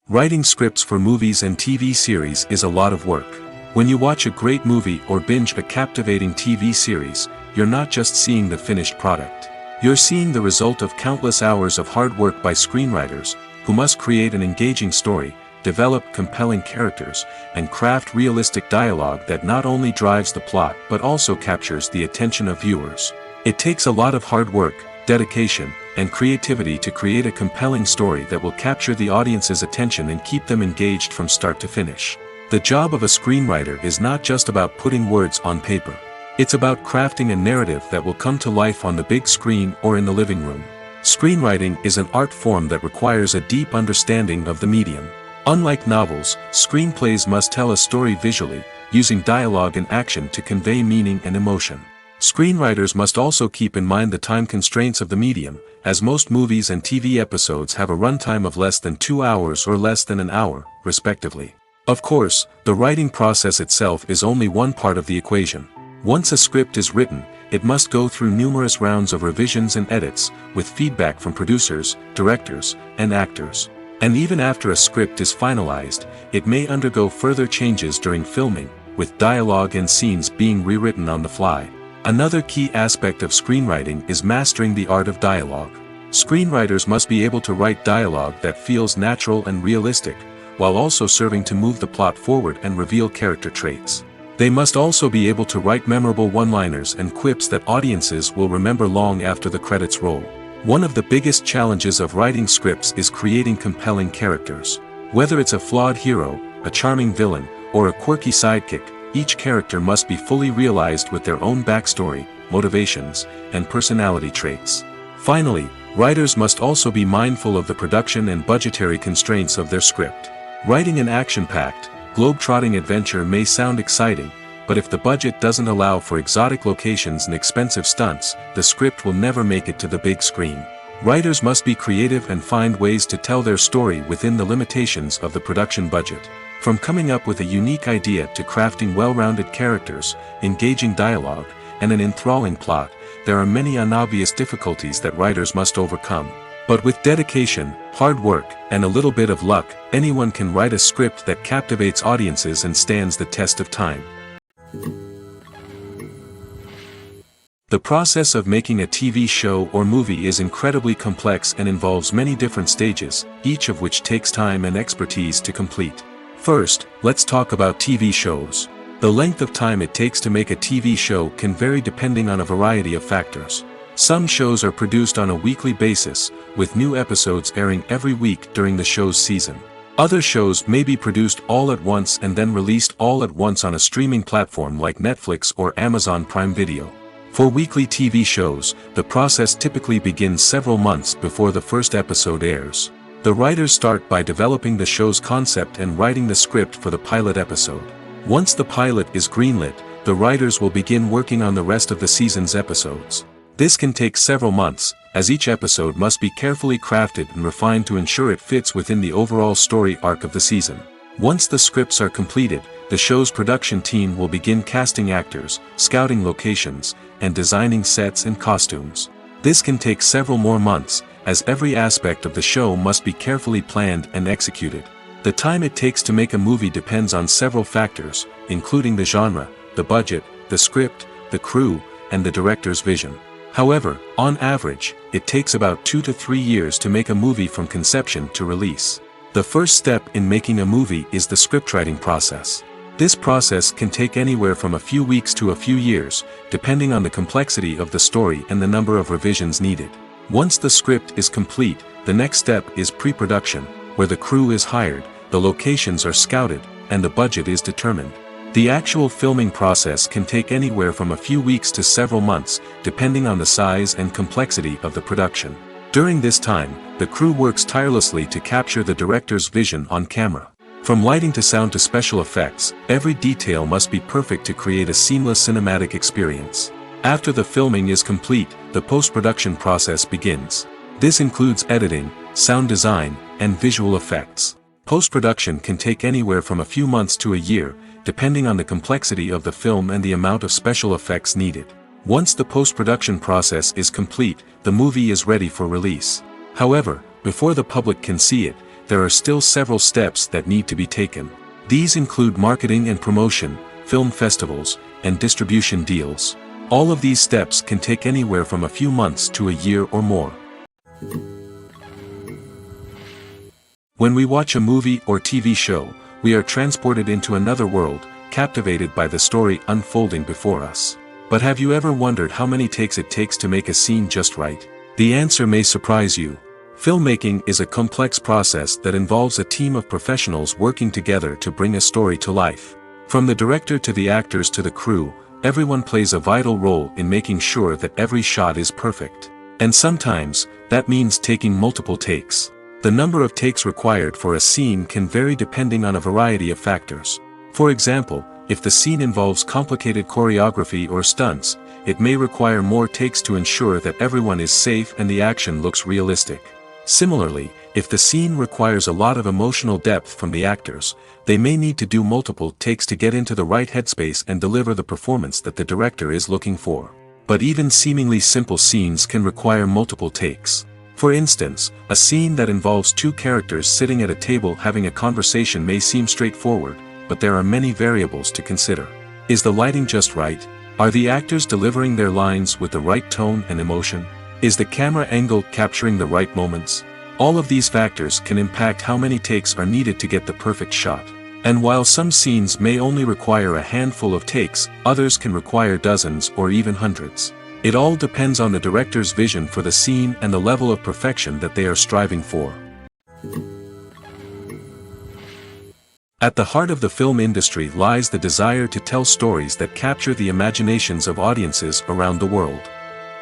Writing scripts for movies and TV series is a lot of work. When you watch a great movie or binge a captivating TV series, you're not just seeing the finished product. You're seeing the result of countless hours of hard work by screenwriters, who must create an engaging story, develop compelling characters, and craft realistic dialogue that not only drives the plot but also captures the attention of viewers. It takes a lot of hard work, dedication, and creativity to create a compelling story that will capture the audience's attention and keep them engaged from start to finish. The job of a screenwriter is not just about putting words on paper. It's about crafting a narrative that will come to life on the big screen or in the living room. Screenwriting is an art form that requires a deep understanding of the medium. Unlike novels, screenplays must tell a story visually, using dialogue and action to convey meaning and emotion. Screenwriters must also keep in mind the time constraints of the medium, as most movies and TV episodes have a runtime of less than 2 hours or less than an hour, respectively. Of course, the writing process itself is only one part of the equation. Once a script is written, it must go through numerous rounds of revisions and edits, with feedback from producers, directors, and actors. And even after a script is finalized, it may undergo further changes during filming, with dialogue and scenes being rewritten on the fly. Another key aspect of screenwriting is mastering the art of dialogue. Screenwriters must be able to write dialogue that feels natural and realistic, while also serving to move the plot forward and reveal character traits. They must also be able to write memorable one-liners and quips that audiences will remember long after the credits roll. One of the biggest challenges of writing scripts is creating compelling characters. Whether it's a flawed hero, a charming villain, or a quirky sidekick, each character must be fully realized with their own backstory, motivations, and personality traits. Finally, writers must also be mindful of the production and budgetary constraints of their script. Writing an action-packed, globe-trotting adventure may sound exciting, but if the budget doesn't allow for exotic locations and expensive stunts, the script will never make it to the big screen. Writers must be creative and find ways to tell their story within the limitations of the production budget. From coming up with a unique idea to crafting well-rounded characters, engaging dialogue, and an enthralling plot, there are many unobvious difficulties that writers must overcome. But with dedication, hard work, and a little bit of luck, anyone can write a script that captivates audiences and stands the test of time. The process of making a TV show or movie is incredibly complex and involves many different stages, each of which takes time and expertise to complete. First, let's talk about TV shows. The length of time it takes to make a TV show can vary depending on a variety of factors. Some shows are produced on a weekly basis, with new episodes airing every week during the show's season. Other shows may be produced all at once and then released all at once on a streaming platform like Netflix or Amazon Prime Video. For weekly TV shows, the process typically begins several months before the first episode airs. The writers start by developing the show's concept and writing the script for the pilot episode. Once the pilot is greenlit, the writers will begin working on the rest of the season's episodes. This can take several months, as each episode must be carefully crafted and refined to ensure it fits within the overall story arc of the season. Once the scripts are completed, the show's production team will begin casting actors, scouting locations, and designing sets and costumes. This can take several more months, as every aspect of the show must be carefully planned and executed. The time it takes to make a movie depends on several factors, including the genre, the budget, the script, the crew, and the director's vision. However, on average, it takes about 2 to 3 years to make a movie from conception to release. The first step in making a movie is the scriptwriting process. This process can take anywhere from a few weeks to a few years, depending on the complexity of the story and the number of revisions needed. Once the script is complete, the next step is pre-production, where the crew is hired, the locations are scouted, and the budget is determined. The actual filming process can take anywhere from a few weeks to several months, depending on the size and complexity of the production. During this time, the crew works tirelessly to capture the director's vision on camera. From lighting to sound to special effects, every detail must be perfect to create a seamless cinematic experience. After the filming is complete, the post-production process begins. This includes editing, sound design, and visual effects. Post-production can take anywhere from a few months to a year, depending on the complexity of the film and the amount of special effects needed. Once the post-production process is complete, the movie is ready for release. However, before the public can see it, there are still several steps that need to be taken. These include marketing and promotion, film festivals, and distribution deals. All of these steps can take anywhere from a few months to a year or more. When we watch a movie or TV show, we are transported into another world, captivated by the story unfolding before us. But have you ever wondered how many takes it takes to make a scene just right? The answer may surprise you. Filmmaking is a complex process that involves a team of professionals working together to bring a story to life. From the director to the actors to the crew, everyone plays a vital role in making sure that every shot is perfect. And sometimes, that means taking multiple takes. The number of takes required for a scene can vary depending on a variety of factors. For example, if the scene involves complicated choreography or stunts, it may require more takes to ensure that everyone is safe and the action looks realistic. Similarly, if the scene requires a lot of emotional depth from the actors, they may need to do multiple takes to get into the right headspace and deliver the performance that the director is looking for. But even seemingly simple scenes can require multiple takes. For instance, a scene that involves two characters sitting at a table having a conversation may seem straightforward, but there are many variables to consider. Is the lighting just right? Are the actors delivering their lines with the right tone and emotion? Is the camera angle capturing the right moments? All of these factors can impact how many takes are needed to get the perfect shot. And while some scenes may only require a handful of takes, others can require dozens or even hundreds. It all depends on the director's vision for the scene and the level of perfection that they are striving for. At the heart of the film industry lies the desire to tell stories that capture the imaginations of audiences around the world.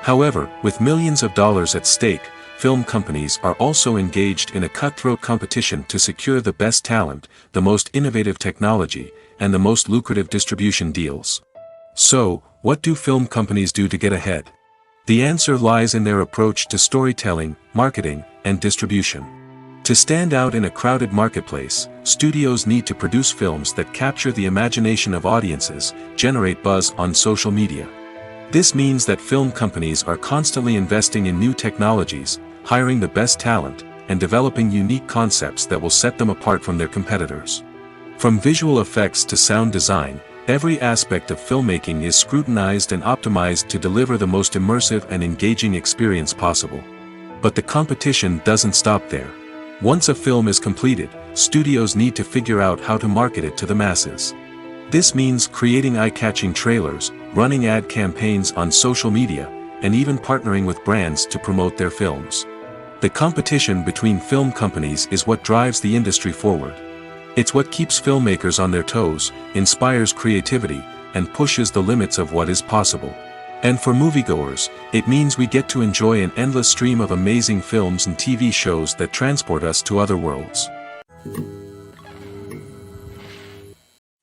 However, with millions of dollars at stake, film companies are also engaged in a cutthroat competition to secure the best talent, the most innovative technology, and the most lucrative distribution deals. So, what do film companies do to get ahead? The answer lies in their approach to storytelling, marketing, and distribution. To stand out in a crowded marketplace, studios need to produce films that capture the imagination of audiences, generate buzz on social media. This means that film companies are constantly investing in new technologies, hiring the best talent, and developing unique concepts that will set them apart from their competitors. From visual effects to sound design, every aspect of filmmaking is scrutinized and optimized to deliver the most immersive and engaging experience possible. But the competition doesn't stop there. Once a film is completed, studios need to figure out how to market it to the masses. This means creating eye-catching trailers, running ad campaigns on social media, and even partnering with brands to promote their films. The competition between film companies is what drives the industry forward. It's what keeps filmmakers on their toes, inspires creativity, and pushes the limits of what is possible. And for moviegoers, it means we get to enjoy an endless stream of amazing films and TV shows that transport us to other worlds.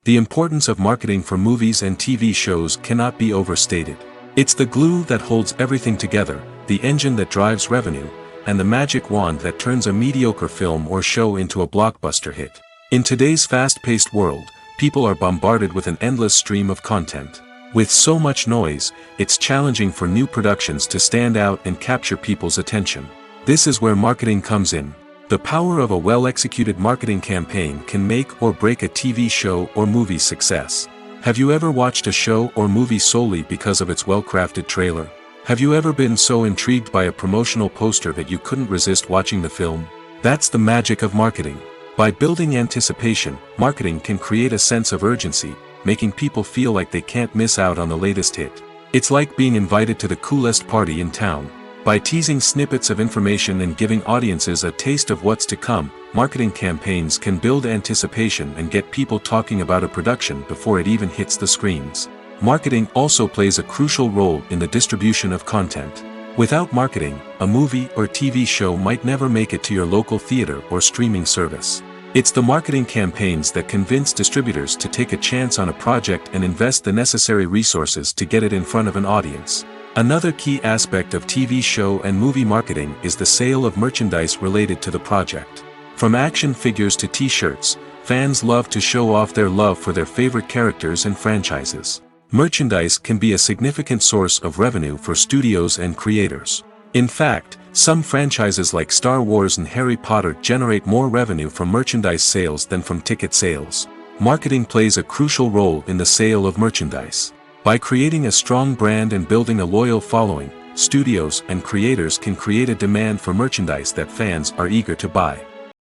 The importance of marketing for movies and TV shows cannot be overstated. It's the glue that holds everything together, the engine that drives revenue, and the magic wand that turns a mediocre film or show into a blockbuster hit. In today's fast-paced world, people are bombarded with an endless stream of content. With so much noise, it's challenging for new productions to stand out and capture people's attention. This is where marketing comes in. The power of a well-executed marketing campaign can make or break a TV show or movie's success. Have you ever watched a show or movie solely because of its well-crafted trailer? Have you ever been so intrigued by a promotional poster that you couldn't resist watching the film? That's the magic of marketing. By building anticipation, marketing can create a sense of urgency, making people feel like they can't miss out on the latest hit. It's like being invited to the coolest party in town. By teasing snippets of information and giving audiences a taste of what's to come, marketing campaigns can build anticipation and get people talking about a production before it even hits the screens. Marketing also plays a crucial role in the distribution of content. Without marketing, a movie or TV show might never make it to your local theater or streaming service. It's the marketing campaigns that convince distributors to take a chance on a project and invest the necessary resources to get it in front of an audience. Another key aspect of TV show and movie marketing is the sale of merchandise related to the project. From action figures to t-shirts, fans love to show off their love for their favorite characters and franchises. Merchandise can be a significant source of revenue for studios and creators. In fact, some franchises like Star Wars and Harry Potter generate more revenue from merchandise sales than from ticket sales. Marketing plays a crucial role in the sale of merchandise. By creating a strong brand and building a loyal following, studios and creators can create a demand for merchandise that fans are eager to buy.